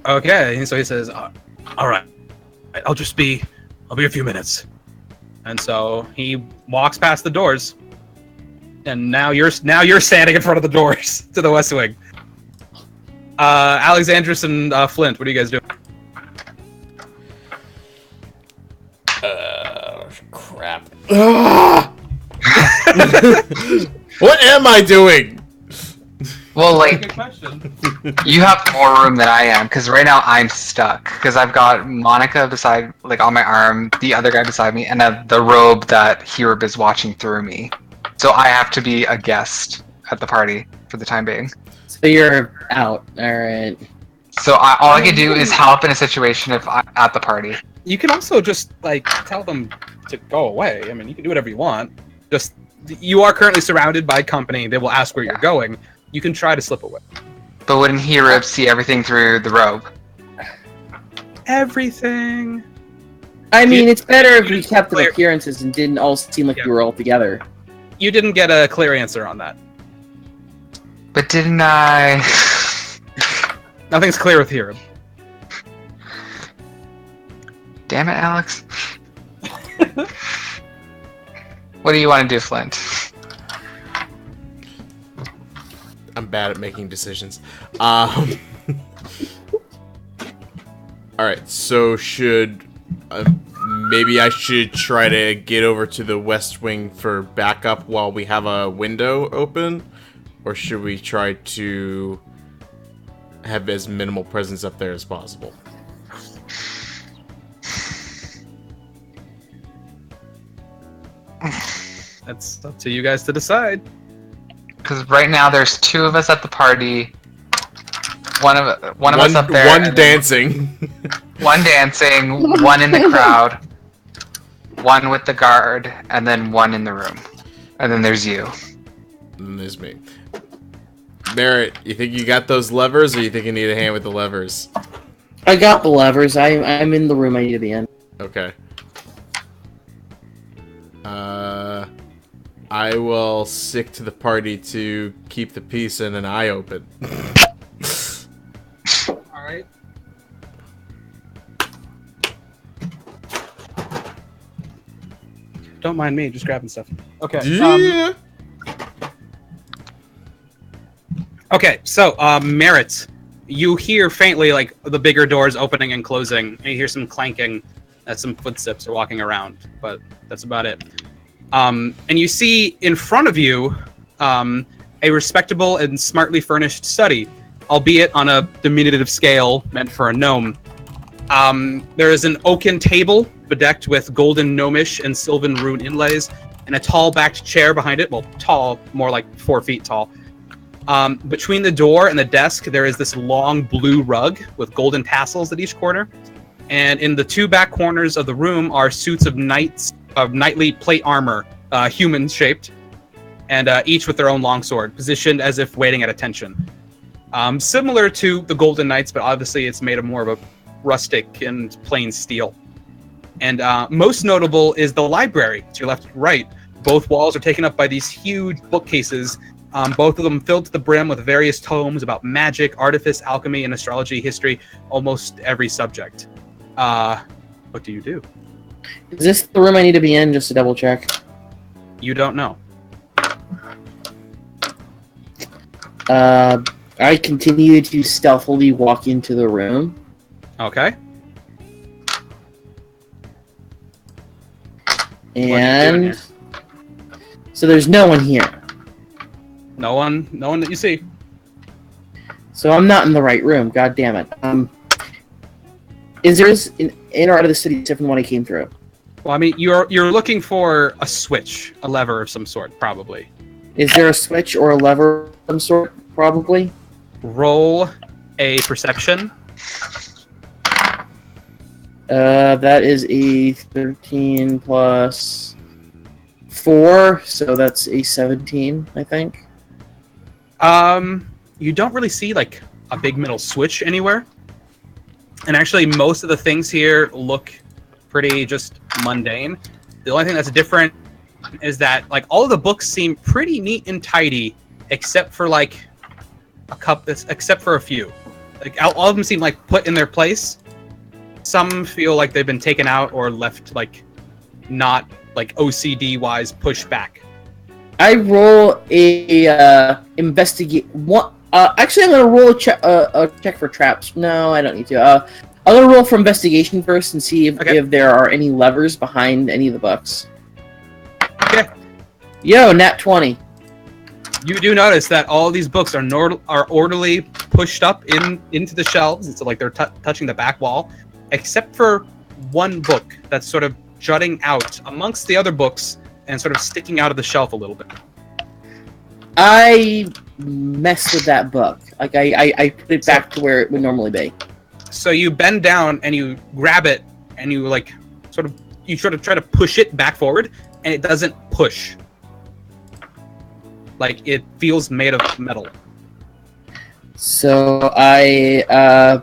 Okay, and so he says, all right, I'll be a few minutes. And so he walks past the doors, and now you're standing in front of the doors to the West Wing. Alexandris and Flint, what do you guys do? Crap. What am I doing? Well, like, you have more room than I am, because right now I'm stuck. Because I've got Monica beside, like, on my arm, the other guy beside me, and the robe that Hirib is watching through me. So I have to be a guest at the party for the time being. So you're out, alright. So all I can do is help in a situation if I'm at the party. You can also just, like, tell them to go away. I mean, you can do whatever you want. Just, you are currently surrounded by company. They will ask where you're going. You can try to slip away. But wouldn't Hirib see everything through the robe? Everything. I mean, it's better if we kept the appearances and didn't all seem like we were all together. You didn't get a clear answer on that. But didn't I? Nothing's clear with Hirib. Damn it, Alex. What do you want to do, Flint? I'm bad at making decisions. Alright, so maybe I should try to get over to the West Wing for backup while we have a window open? Or should we try to have as minimal presence up there as possible? That's up to you guys to decide. Because right now there's 2 of us at the party. One of us up there. One dancing. One dancing. One in the crowd. One with the guard, and then one in the room. And then there's you. And there's me. Merritt, you think you got those levers, or you think you need a hand with the levers? I got the levers. I'm in the room I need to be in. Okay. I will stick to the party to keep the peace and an eye open. Alright. Don't mind me, just grabbing stuff. Okay. Yeah. Okay, so, Merritt, you hear faintly, like, the bigger doors opening and closing, and you hear some clanking as some footsteps are walking around, but that's about it. And you see in front of you a respectable and smartly furnished study, albeit on a diminutive scale meant for a gnome. There is an oaken table bedecked with golden gnomish and sylvan rune inlays, and a tall-backed chair behind it. Well, tall, more like 4 feet tall. Between the door and the desk, there is this long blue rug with golden tassels at each corner. And in the 2 back corners of the room are suits of knightly plate armor, human-shaped, and each with their own longsword, positioned as if waiting at attention. Similar to the Golden Knights, but obviously it's made of more of a rustic and plain steel. And most notable is the library, to your left and right. Both walls are taken up by these huge bookcases, both of them filled to the brim with various tomes about magic, artifice, alchemy, and astrology, history, almost every subject. What do you do? Is this the room I need to be in, just to double check? You don't know. I continue to stealthily walk into the room. Okay. And so there's no one here. No one that you see. So I'm not in the right room. God damn it. Is there in or out of the city except from what I came through? Well, I mean, you're looking for a switch, a lever of some sort, probably. Is there a switch or a lever of some sort? Probably. Roll a perception. That is a 13 plus 4, so that's a 17, I think. You don't really see, like, a big metal switch anywhere. And actually, most of the things here look pretty just mundane. The only thing that's different is that, like, all of the books seem pretty neat and tidy, except for, like, except for a few. Like, all of them seem, like, put in their place. Some feel like they've been taken out or left, like, not, like, OCD-wise pushed back. I roll a investigate. What? Actually, I'm gonna roll a check for traps. No, I don't need to. I'm gonna roll for investigation first and see if there are any levers behind any of the books. Okay. Yo, nat 20. You do notice that all of these books are orderly pushed up into the shelves, and so like they're touching the back wall, except for one book that's sort of jutting out amongst the other books and sort of sticking out of the shelf a little bit. I messed with that book. Like I put it back to where it would normally be. So you bend down and you grab it and you like sort of try to push it back forward, and it doesn't push. Like it feels made of metal. So I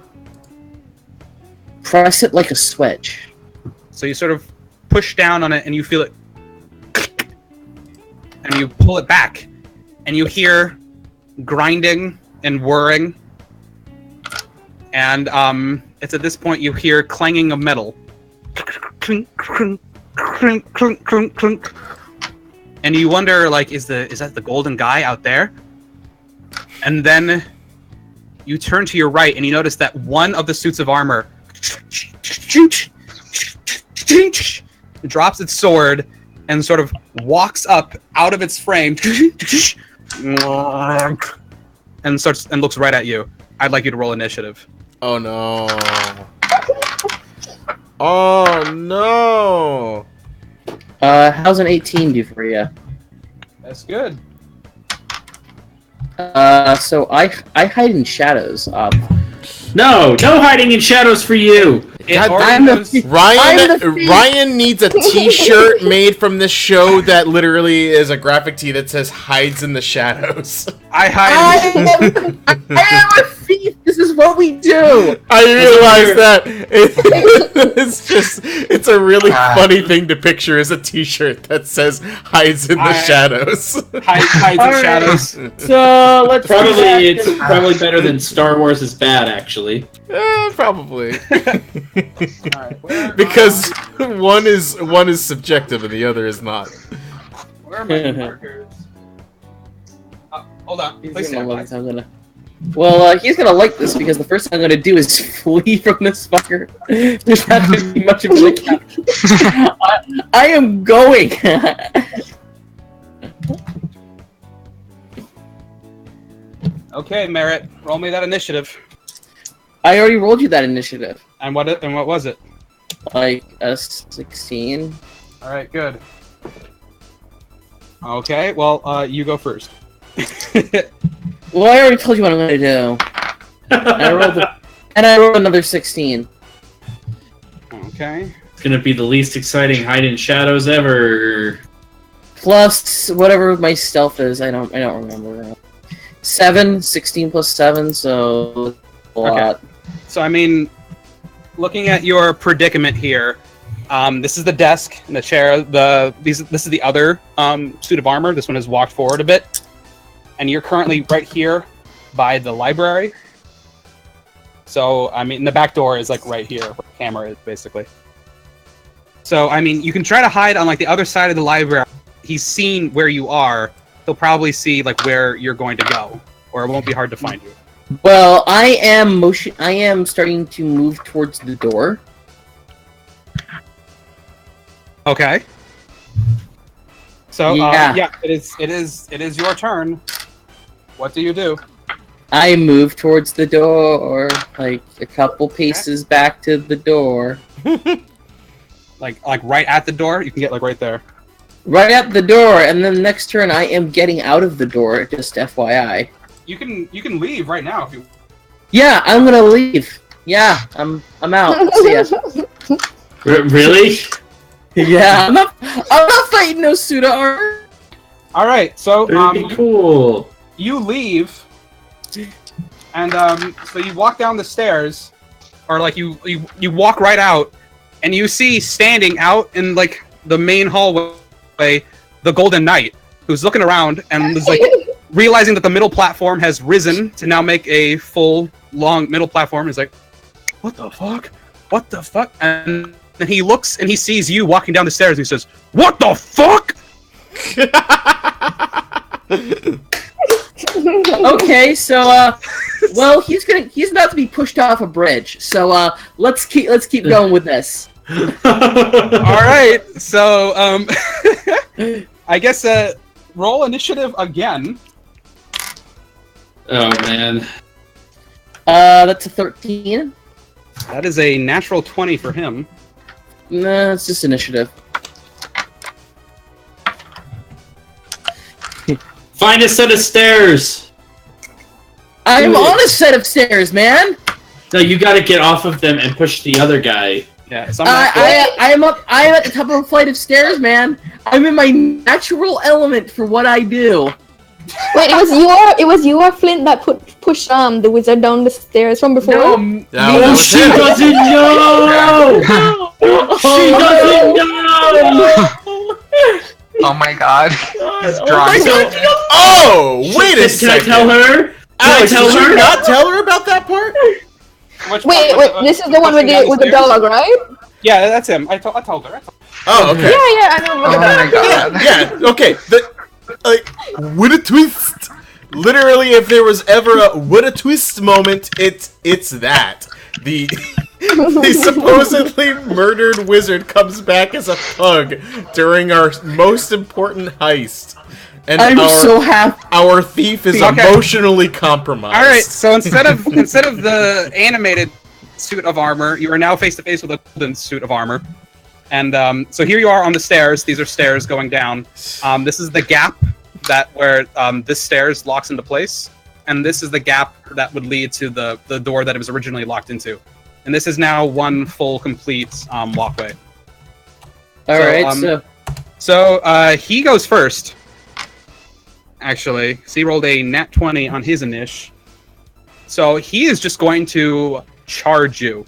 press it like a switch. So you sort of push down on it and you feel it, and you pull it back, and you hear grinding and whirring, and it's at this point you hear clanging of metal, clink, clink, clink, clink, clink, clink. And you wonder, like, is that the golden guy out there? And then you turn to your right and you notice that one of the suits of armor drops its sword and sort of walks up out of its frame and starts and looks right at you. I'd like you to roll initiative. Oh no. Oh no. How's an 18 do for you? That's good. So I hide in shadows. No hiding in shadows for you. Ryan needs a T-shirt made from this show that literally is a graphic tee that says "Hides in the Shadows." I am a thief. This is what we do. I realize that it's a really funny thing to picture as a T-shirt that says "Hides in the Shadows." Hides in shadows. So let's It's probably better than Star Wars is bad, actually. Probably. Because one is subjective and the other is not. Where are my markers? Hold on. Please stand by. Well, he's gonna like this because the first thing I'm gonna do is flee from this fucker. There's not gonna be much of a capture. I am going. Okay, Merritt, roll me that initiative. I already rolled you that initiative. And what was it? Like a 16. All right, good. Okay, well, you go first. Well, I already told you what I'm gonna do. And I rolled another 16. Okay. It's gonna be the least exciting hide in shadows ever. Plus whatever my stealth is, I don't remember. 16 plus 7, so a lot. Okay. So I mean, looking at your predicament here, this is the desk and the chair. This is the other suit of armor. This one has walked forward a bit, and you're currently right here by the library. So I mean, the back door is like right here where the camera is basically. So I mean, you can try to hide on like the other side of the library. He's seen where you are. He'll probably see like where you're going to go, or it won't be hard to find you. Well, I am starting to move towards the door. Okay. So yeah, it is your turn. What do you do? I move towards the door, like a couple paces back to the door. like right at the door? You can get like right there. Right at the door, and then next turn I am getting out of the door, just FYI. You can leave right now if you. Yeah, I'm gonna leave. Yeah, I'm out. See ya. Really? Yeah, I'm not fighting no pseudo armor. All right, so Pretty cool. you leave, and so you walk down the stairs, or like you walk right out, and you see standing out in like the main hallway the Golden Knight, who's looking around and is like realizing that the middle platform has risen to now make a full long middle platform. He's like, what the fuck? What the fuck? And then he looks and he sees you walking down the stairs and he says, what the fuck? Okay, so well, he's about to be pushed off a bridge. So let's keep going with this. All right, so I guess roll initiative again. Oh man. That's a 13. That is a natural 20 for him. Nah, it's just initiative. Find a set of stairs. I'm on a set of stairs, man. No, you got to get off of them and push the other guy. Yeah, I'm at the top of a flight of stairs, man. I'm in my natural element for what I do. Wait, it was you or Flint that pushed the wizard down the stairs from before? No, She doesn't know. She doesn't know. Oh my god. He's drawing. Oh, wait a second. Can I tell her? Alex, did you not tell her about that part? Wait, this is the one with the dog, right? Yeah, that's him. I told her. Oh, okay. Yeah, I know. Look Oh at my that. god. Yeah, okay. What a twist! Literally, if there was ever a what a twist moment, it's that. The supposedly murdered wizard comes back as a thug during our most important heist. And I'm so happy. Our thief is emotionally compromised. All right, so instead of the animated suit of armor, you are now face to face with a golden suit of armor. And so here you are on the stairs. These are stairs going down. This is the gap where this stairs locks into place, and this is the gap that would lead to the door that it was originally locked into. And this is now one full, complete walkway. All right, so he goes first. Actually, so he rolled a nat 20 on his initiative. So he is just going to charge you.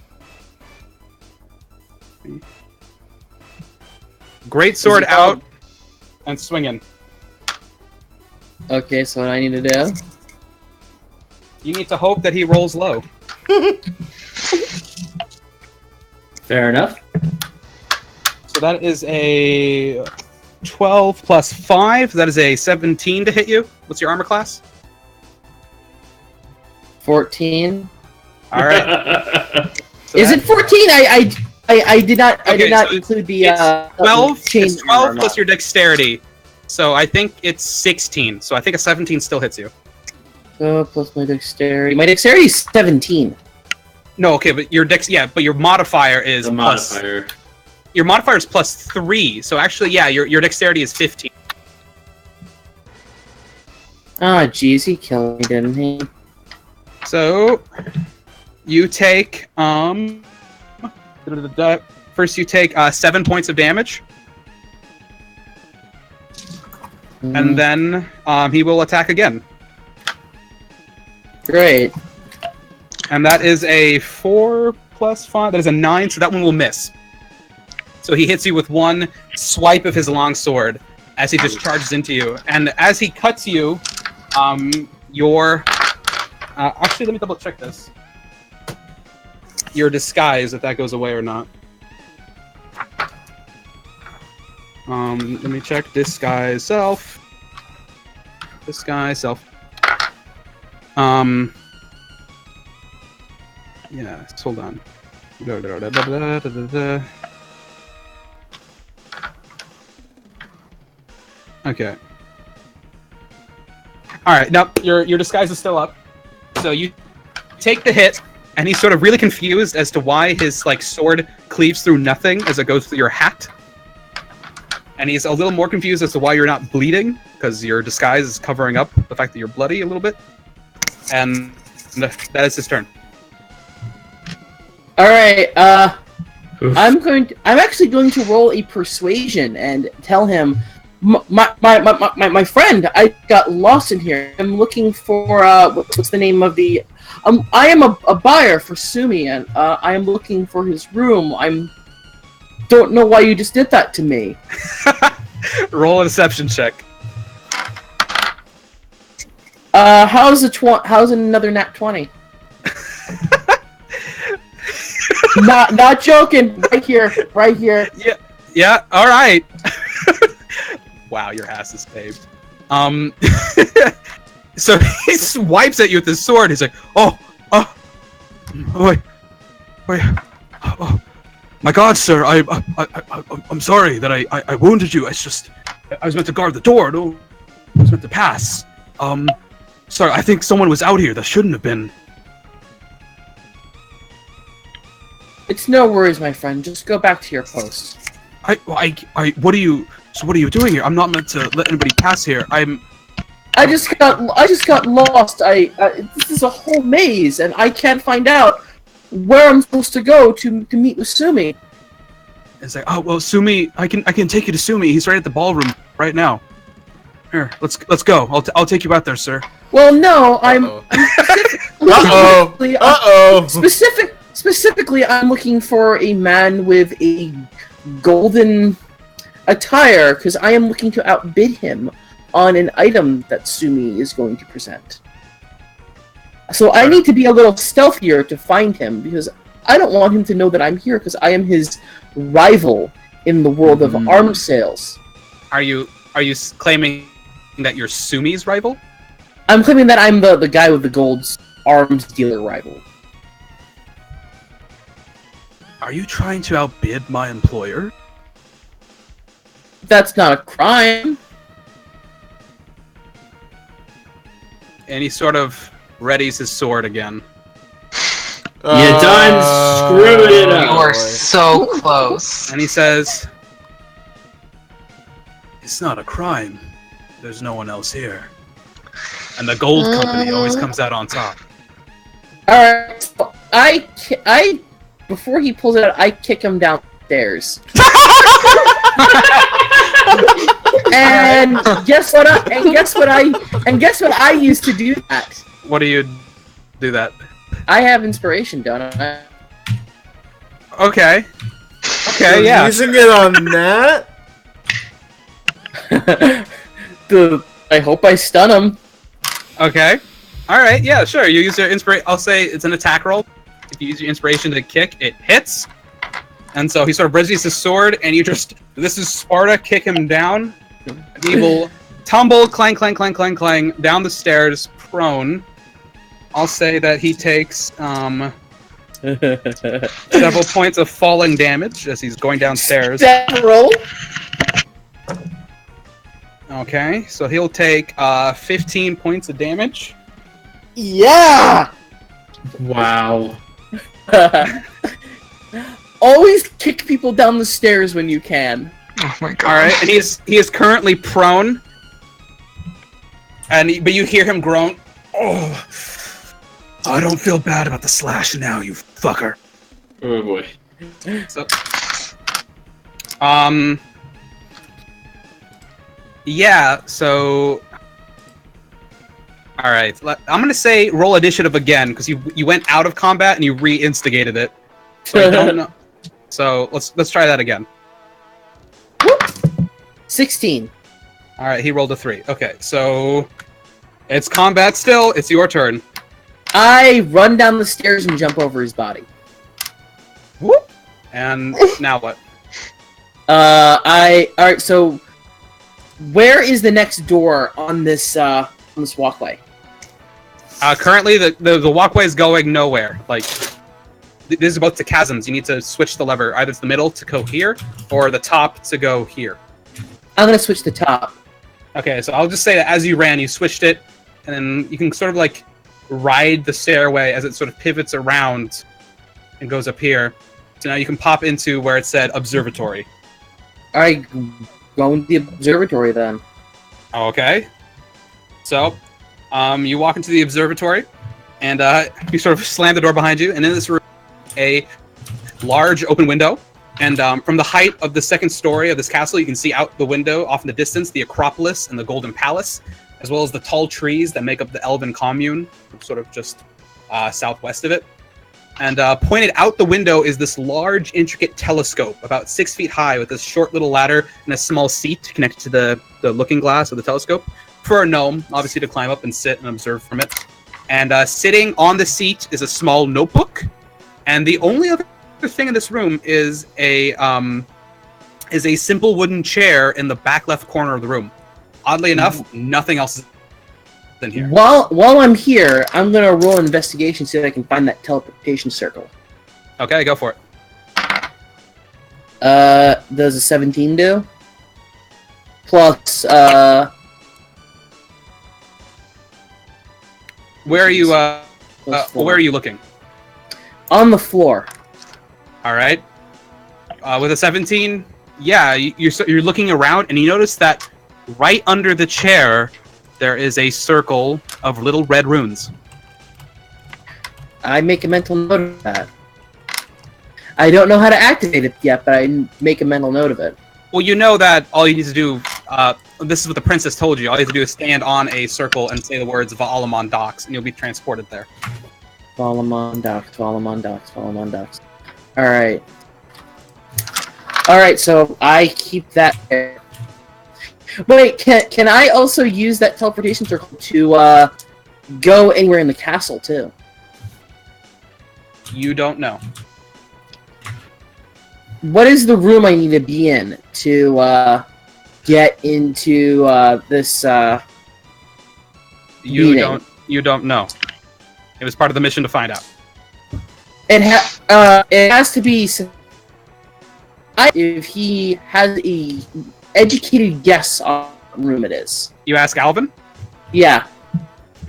Great sword out and swinging. Okay, so what I need to do? You need to hope that he rolls low. Fair enough. So that is a 12 plus 5. That is a 17 to hit you. What's your armor class? 14. All right. So Is it 14? I did not. I did not so include the it's 12. chain It's 12 armor. plus your dexterity. So I think it's 16. So I think a 17 still hits you. Plus my dexterity. My dexterity is 17. No, okay, but your but your modifier is The plus. modifier. Your modifier is plus 3. So actually, yeah, your dexterity is 15. Ah, jeez, he killed me, didn't he? So you take first you take 7 points of damage, and then he will attack again. Great. And that is a 4 plus 5. That is a 9, so that one will miss. So he hits you with one swipe of his long sword as he just charges into you. And as he cuts you, your... actually, let me double check this. Your disguise, if that goes away or not. Let me check. Disguise self. Disguise self. Yeah, hold on. Okay. Alright, now your disguise is still up. So you take the hit, and he's sort of really confused as to why his sword cleaves through nothing as it goes through your hat. And he's a little more confused as to why you're not bleeding, because your disguise is covering up the fact that you're bloody a little bit. And that is his turn. All right. I'm actually going to roll a persuasion and tell him, my friend, I got lost in here. I'm looking for what's the name of the? I am a buyer for Sumi, and I am looking for his room. Don't know why you just did that to me. Roll a deception check. How's another nat 20? Not joking. Right here. Yeah. All right. Wow, your ass is paved. So he swipes at you with his sword. He's like, wait, oh, my God, sir, I'm sorry that I wounded you. It's just, I was meant to guard the door. No, I was meant to pass. Sorry, I think someone was out here that shouldn't have been. It's no worries, my friend. Just go back to your post. What are you doing here? I'm not meant to let anybody pass here. I just got lost. This is a whole maze, and I can't find out where I'm supposed to go to meet with Sumi. It's like, oh well, Sumi, I can take you to Sumi. He's right at the ballroom right now. Here, let's go. I'll take you out there, sir. Well, no, Specifically, I'm looking for a man with a golden attire, because I am looking to outbid him on an item that Sumi is going to present. So I need to be a little stealthier to find him, because I don't want him to know that I'm here because I am his rival in the world of arms sales. Are you claiming that you're Sumi's rival? I'm claiming that I'm the guy with the gold arms dealer rival. Are you trying to outbid my employer? That's not a crime. And he sort of readies his sword again. You done screwed it up. You are so close. And he says, "It's not a crime. There's no one else here. And the gold company always comes out on top." Alright, so I before he pulls it out, I kick him downstairs. And guess what I used to do that. What do you do that? I have inspiration, don't I? Okay. Okay, You're yeah. using it on that? I hope I stun him. Okay. Alright, yeah, sure. You use your inspiration. I'll say it's an attack roll. If you use your inspiration to kick, it hits. And so he sort of readies his sword, and you just... This is Sparta, kick him down. He will tumble, clang, clang, clang, clang, clang, down the stairs, prone. I'll say that he takes several points of falling damage as he's going downstairs. Several? Okay, so he'll take 15 points of damage. Yeah! Wow. Always kick people down the stairs when you can. Oh my god. Alright, and he is currently prone. But you hear him groan. "Oh, I don't feel bad about the slash now, you fucker." Oh boy. So, yeah, so... Alright, I'm gonna say roll initiative again, because you went out of combat and you re-instigated it. So I don't know. So, let's try that again. 16. Alright, he rolled a 3. Okay, so... It's combat still, it's your turn. I run down the stairs and jump over his body. Whoop! And now what? Alright, so... Where is the next door on this walkway? Currently, the walkway is going nowhere. Like, this is about the chasms. You need to switch the lever. Either it's the middle to go here, or the top to go here. I'm gonna switch the top. Okay, so I'll just say that as you ran, you switched it, and then you can sort of like ride the stairway as it sort of pivots around and goes up here. So now you can pop into where it said observatory. Alright, go into the observatory then. Okay. So, you walk into the observatory, and you sort of slam the door behind you, and in this room, a large open window. And from the height of the second story of this castle, you can see out the window, off in the distance, the Acropolis and the Golden Palace, as well as the tall trees that make up the Elven Commune, sort of just southwest of it. And pointed out the window is this large, intricate telescope, about 6 feet high, with this short little ladder and a small seat connected to the looking glass of the telescope, for a gnome, obviously, to climb up and sit and observe from it. And sitting on the seat is a small notebook, and the only other thing in this room is a simple wooden chair in the back left corner of the room. Oddly enough, nothing else is in here. While I'm here, I'm gonna roll an investigation so that I can find that teleportation circle. Okay, go for it. Does a 17 do? Plus, where are you? plus 4. Where are you looking? On the floor. All right. With a 17, yeah, you're looking around and you notice that right under the chair there is a circle of little red runes. I make a mental note of that. I don't know how to activate it yet, but I make a mental note of it. Well, you know that all you need to do, this is what the princess told you, all you have to do is stand on a circle and say the words Valamon Docks, and you'll be transported there. Valamon Docks, Valamon Docks, Valamon Docks. Alright. Alright, so I keep that there. Wait, can I also use that teleportation circle to go anywhere in the castle, too? You don't know. what is the room I need to be in to get into this meeting? You don't know. It was part of the mission to find out. It has to be. If he has a educated guess on what room it is. You ask Alvin? Yeah.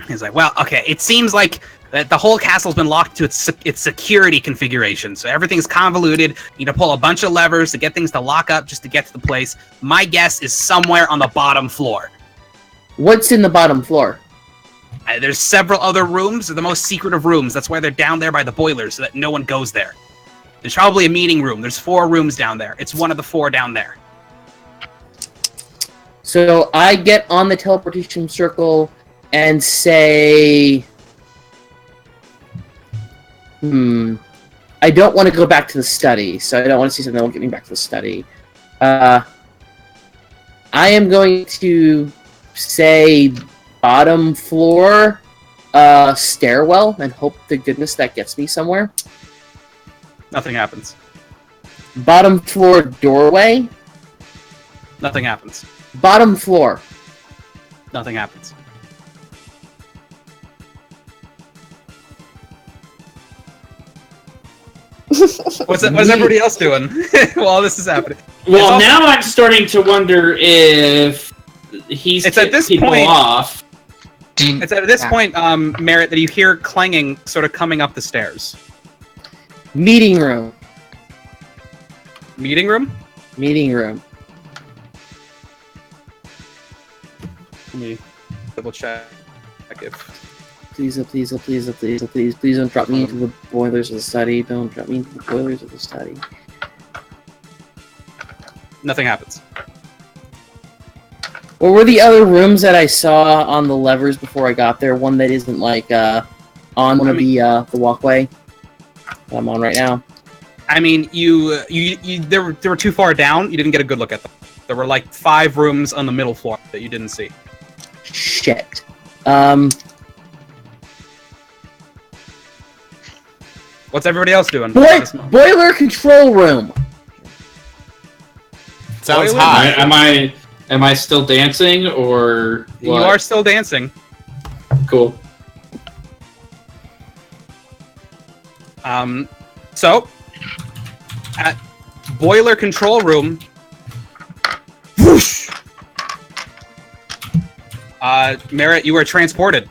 He's like, well, okay, it seems like that the whole castle's been locked to its security configuration, so everything's convoluted. You need to pull a bunch of levers to get things to lock up just to get to the place. My guess is somewhere on the bottom floor. What's in the bottom floor? There's several other rooms. They're the most secret of rooms. That's why they're down there by the boilers, so that no one goes there. There's probably a meeting room. There's 4 rooms down there. It's one of the 4 down there. So I get on the teleportation circle and say... I don't want to go back to the study, so I don't want to see something that will get me back to the study. I am going to say bottom floor stairwell and hope to goodness that gets me somewhere. Nothing happens. Bottom floor doorway. Nothing happens. Bottom floor. Nothing happens. What's everybody else doing while this is happening? Well, now I'm starting to wonder if he's at this people point off. It's at this point, Merritt, that you hear clanging sort of coming up the stairs. Meeting room. Meeting room? Meeting room. Let me double check if... Please don't drop me into the boilers of the study. Don't drop me into the boilers of the study. Nothing happens. What were the other rooms that I saw on the levers before I got there? One that isn't like on one of the walkway that I'm on right now. I mean, they were too far down. You didn't get a good look at them. There were like 5 rooms on the middle floor that you didn't see. Shit. What's everybody else doing? Boiler control room. Sounds Boiler? hot. Am I still dancing or what? You are still dancing. Cool. So at boiler control room, whoosh! Merritt, you are transported.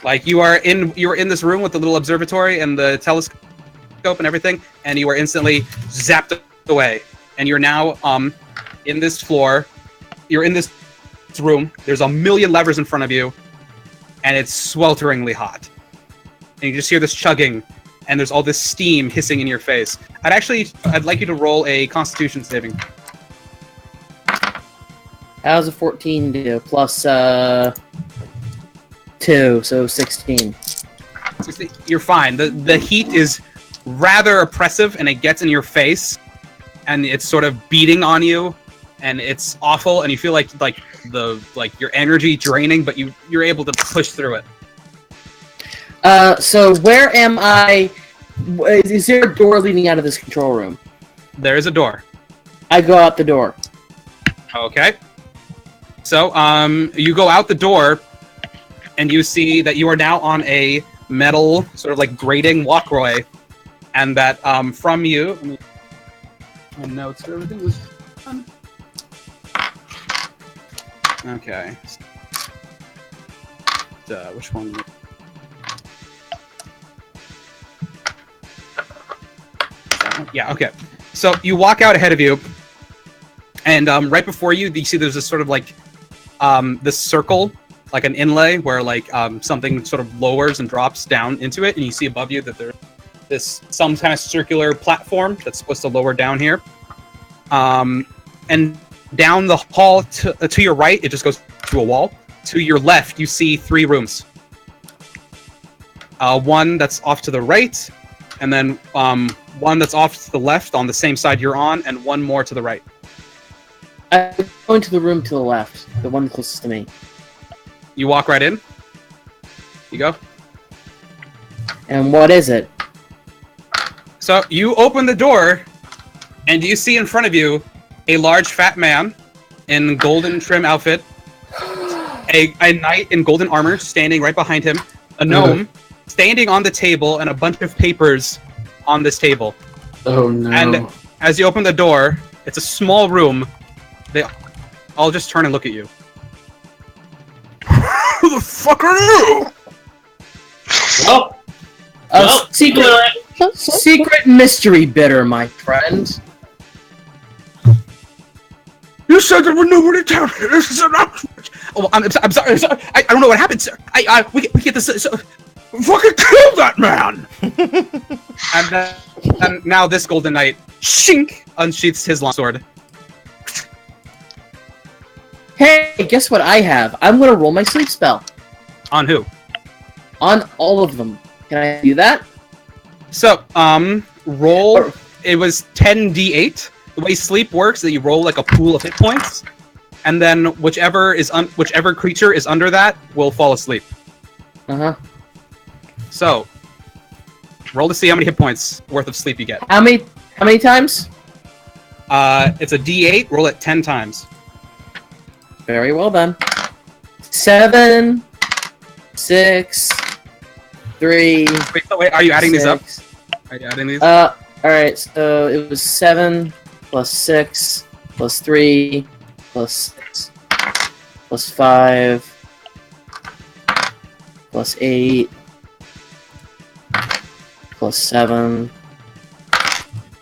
Like you were in this room with the little observatory and the telescope and everything, and you were instantly zapped away. And you're now in this floor. You're in this room. There's a million levers in front of you, and it's swelteringly hot. And you just hear this chugging, and there's all this steam hissing in your face. I'd like you to roll a Constitution saving. How's a 14 do? Plus 2, so 16. You're fine. The heat is rather oppressive, and it gets in your face, and it's sort of beating on you, and it's awful, and you feel like your energy draining, but you're able to push through it. So where am I? Is there a door leading out of this control room? There is a door. I go out the door. Okay. So, you go out the door, and you see that you are now on a metal, sort of like grating walkway, and that from you, my notes for everything was done. Okay. Which one? Yeah, okay. So you walk out ahead of you, and right before you, you see there's this sort of like this circle, like an inlay where like something sort of lowers and drops down into it, and you see above you that there's some kind of circular platform that's supposed to lower down here. And down the hall to your right, it just goes to a wall. To your left, you see 3 rooms. One that's off to the right, and then one that's off to the left on the same side you're on, and one more to the right. I'm going to the room to the left, the one closest to me. You walk right in. You go. And what is it? So you open the door, and you see in front of you a large fat man in golden trim outfit, a knight in golden armor standing right behind him, a gnome standing on the table, and a bunch of papers on this table. Oh no. And as you open the door, it's a small room. They all just turn and look at you. Who the fuck are you? Well, secret mystery bidder, my friend. You said there were nobody down here. This is an outrage. Oh, I'm sorry. I'm sorry. I don't know what happened, sir. We get this. Fucking kill that man! and now this golden knight, shink, unsheaths his long sword. Hey, guess what I have? I'm gonna roll my sleep spell. On who? On all of them. Can I do that? So, roll. It was 10d8. The way sleep works is that you roll like a pool of hit points, and then whichever creature is under that will fall asleep. So, roll to see how many hit points worth of sleep you get. How many times? It's a d8. Roll it 10 times. Very well then. 7, 6, 3. Wait, are you adding 6. these up? Are you adding these? Alright, so it was 7 plus 6 plus 3 plus 6 plus 5 plus 8 plus 7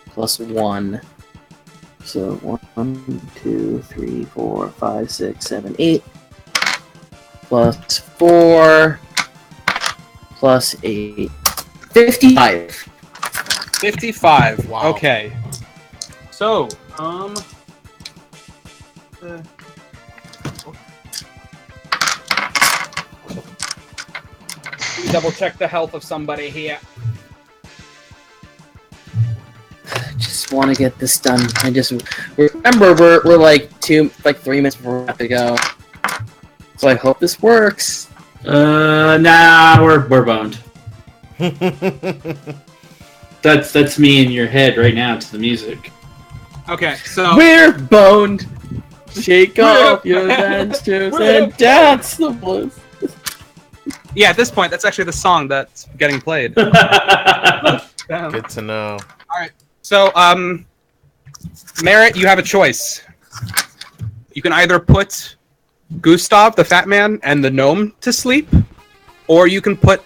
plus 1. So 1, 2, 3, 4, 5, 6, 7, 8 plus 4 plus 8. 55. 55. Wow. Okay. So, double check the health of somebody here. Just want to get this done. I just remember we're like 3 minutes before we have to go. So I hope this works. Nah, we're boned. That's me in your head right now to the music. Okay, so We're boned. Shake off your dance shoes and dance the blues. yeah, at this point, that's actually the song that's getting played. Good to know. All right. So, Merritt, you have a choice. You can either put Gustav, the fat man, and the gnome to sleep, or you can put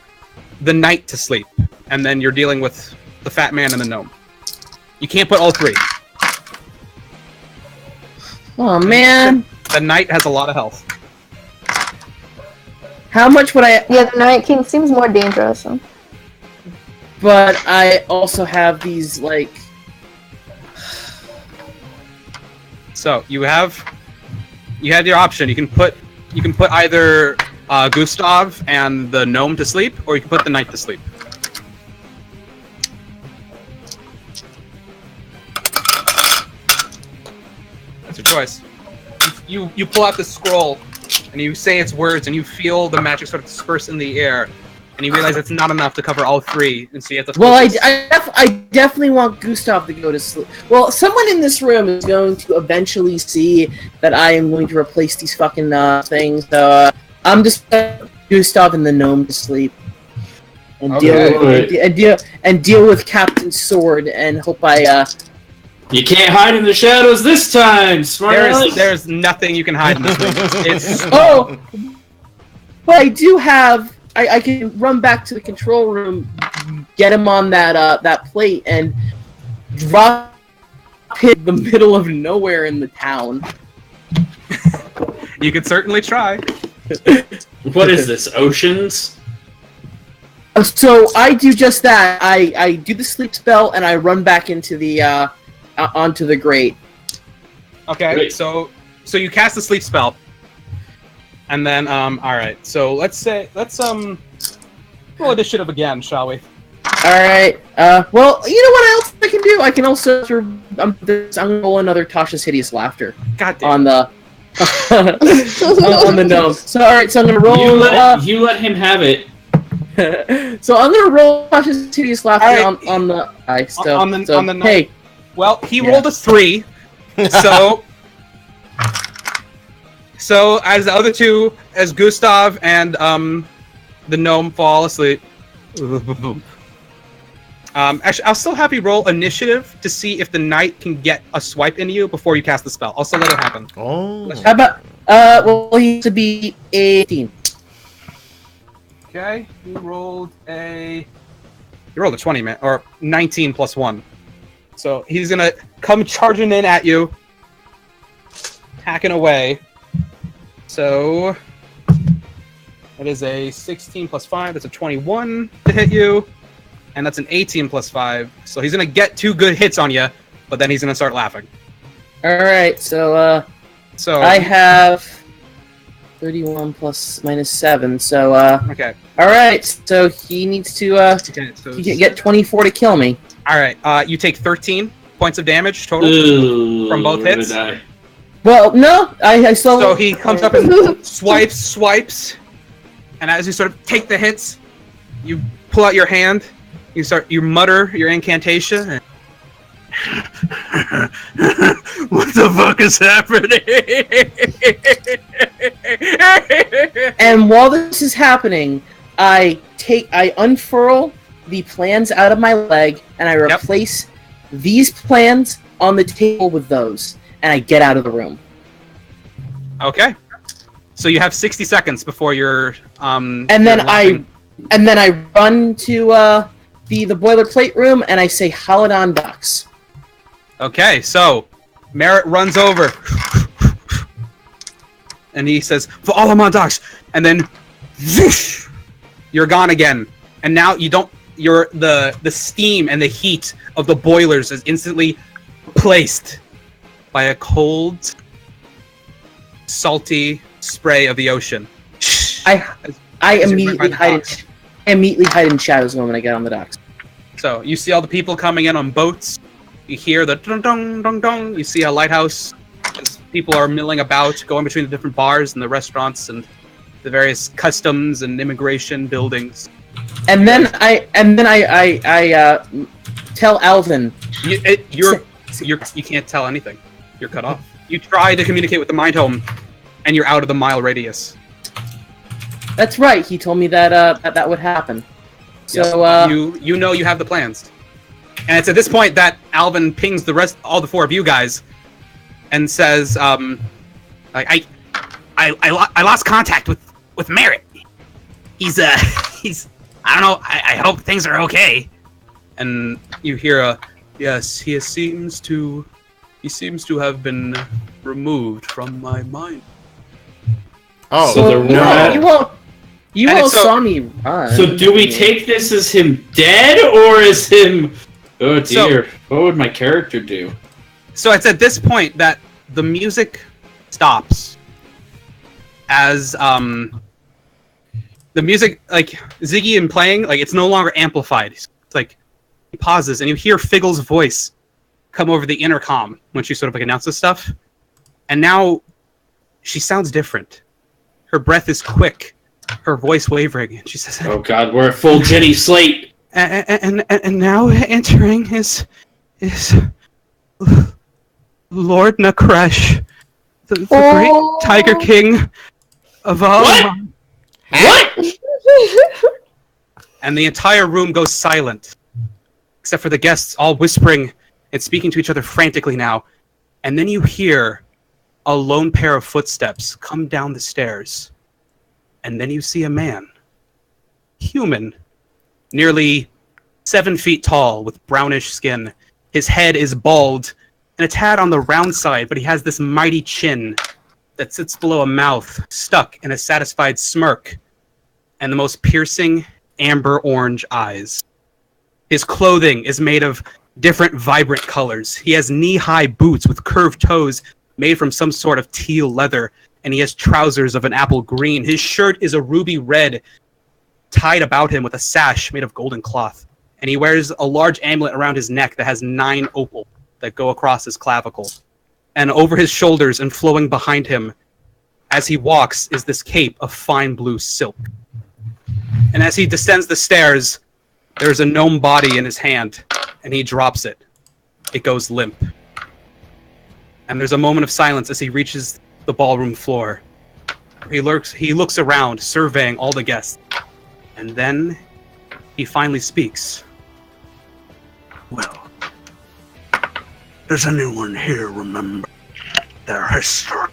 the knight to sleep, and then you're dealing with the fat man and the gnome. You can't put all three. Oh man! The knight has a lot of health. How much would I? Yeah, the Night King seems more dangerous. So. But I also have these like. So you had your option. You can put either Gustav and the gnome to sleep, or you can put the knight to sleep. That's your choice. You pull out the scroll, and you say its words, and you feel the magic sort of disperse in the air, and you realize it's not enough to cover all three, and so you have to. Well, I definitely want Gustav to go to sleep. Well, someone in this room is going to eventually see that I am going to replace these fucking things. So I'm just gonna put Gustav and the gnome to sleep, and deal with Captain Sword, and hope I. You can't hide in the shadows this time, smart aleck. There's nothing you can hide in this room. It's Oh, but I do have. I can run back to the control room, get him on that plate, and drop it in the middle of nowhere in the town. You could certainly try. What is this, Oceans? So I do just that. I do the sleep spell, and I run back into the onto the grate. Okay, Great. so you cast the sleep spell. And then, alright, so let's roll initiative again, shall we? Alright, well, you know what else I can do? I can also, I'm gonna roll another Tasha's Hideous Laughter. God damn. On the, on the gnome. So, alright, so I'm gonna roll, You let him have it. So I'm gonna roll cautious laughter on the ice. So, on the hey. Well, he rolled a 3, so as the other two, as Gustav and the gnome fall asleep. Actually, I'll still have you roll initiative to see if the knight can get a swipe into you before you cast the spell. I'll still let it happen. Oh. How about well, he used to be 18. Okay, you rolled a 20, man, or 19 plus 1. So he's gonna come charging in at you, hacking away. So that is a 16 plus 5. That's a 21 to hit you, and that's an 18 plus 5. So he's gonna get 2 good hits on you, but then he's gonna start laughing. All right, so I have 31 plus minus 7. So okay. All right, so he needs to he can get 24 to kill me. All right, you take 13 points of damage total from both hits. Well, no, I still. So he comes up and swipes, and as you sort of take the hits, you pull out your hand. You mutter your incantation. And what the fuck is happening? And while this is happening, I unfurl the plans out of my leg, and I replace these plans on the table with those, and I get out of the room. Okay. So you have 60 seconds before you're and then I run to the boilerplate room, and I say Halidon Ducks. Okay, so Merritt runs over and he says, "For all of my dogs," and then whoosh, you're gone again. And now the steam and the heat of the boilers is instantly replaced by a cold, salty spray of the ocean. I immediately hide in shadows when I get on the docks. So you see all the people coming in on boats. You hear the dong dong dong dong. You see a lighthouse as people are milling about, going between the different bars and the restaurants and the various customs and immigration buildings. And then I tell Alvin. You can't tell anything. You're cut off. You try to communicate with the mind home, and you're out of the mile radius. That's right. He told me that that would happen. So you know you have the plans. And it's at this point that Alvin pings all the 4 of you guys, and says, I lost contact with Merritt. He's I don't know. I hope things are okay. And you hear yes. He seems to have been removed from my mind. Oh, so you won't saw me run. So do we take this as him dead, or as him? Oh dear, what would my character do? So it's at this point that the music stops. As the music, like Ziggy and playing, like it's no longer amplified. It's like he pauses, and you hear Figgle's voice come over the intercom when she sort of like announces stuff. And now she sounds different. Her breath is quick, her voice wavering, and she says, "Oh God, we're at full Jenny Slate." And now entering is Lord Nakresh, the great Tiger King of all. What? And the entire room goes silent, except for the guests all whispering and speaking to each other frantically now. And then you hear a lone pair of footsteps come down the stairs. And then you see a man, human, nearly 7 feet tall with brownish skin. His head is bald and a tad on the round side, but he has this mighty chin that sits below a mouth stuck in a satisfied smirk and the most piercing amber orange eyes. His clothing is made of different vibrant colors. He has knee-high boots with curved toes made from some sort of teal leather, and he has trousers of an apple green. His shirt is a ruby red, tied about him with a sash made of golden cloth. And he wears a large amulet around his neck that has 9 opals that go across his clavicle. And over his shoulders and flowing behind him, as he walks, is this cape of fine blue silk. And as he descends the stairs, there's a gnome body in his hand, and he drops it. It goes limp. And there's a moment of silence as he reaches the ballroom floor. He looks around, surveying all the guests. And then he finally speaks. Well, does anyone here remember their history?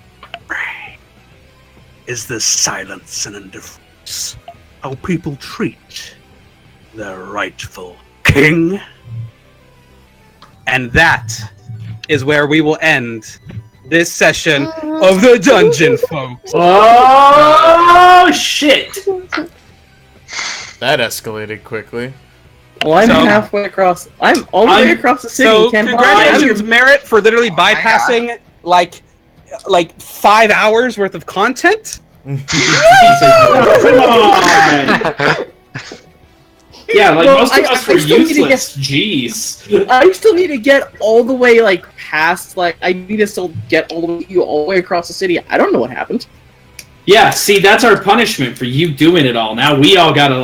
Is this silence and indifference how people treat their rightful king? And that is where we will end this session of the dungeon, folks. Oh, shit! That escalated quickly. Well, I'm halfway across. I'm all the way across the city. So, congratulations, Merit, for literally bypassing like 5 hours worth of content. Come on! Yeah, like most of us were useless. Jeez. I still need to get all the way past. I need to still get all the way across the city. I don't know what happened. Yeah, see, that's our punishment for you doing it all. Now we all gotta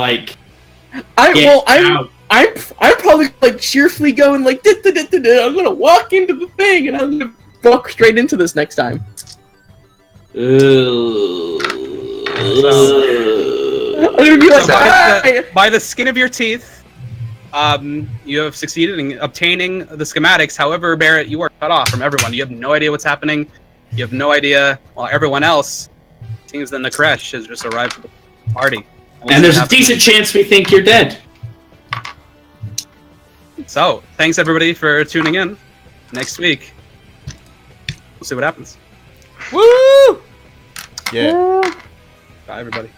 I'm probably cheerfully going I'm gonna walk into the thing and I'm gonna walk straight into this next time. I'm gonna be by the skin of your teeth, you have succeeded in obtaining the schematics. However, Barrett, you are cut off from everyone. You have no idea what's happening. You have no idea. While everyone else, it seems that Nakresh has just arrived to the party. And there's a decent chance we think you're dead. So, thanks everybody for tuning in. Next week, we'll see what happens. Woo! Yeah. Bye, everybody.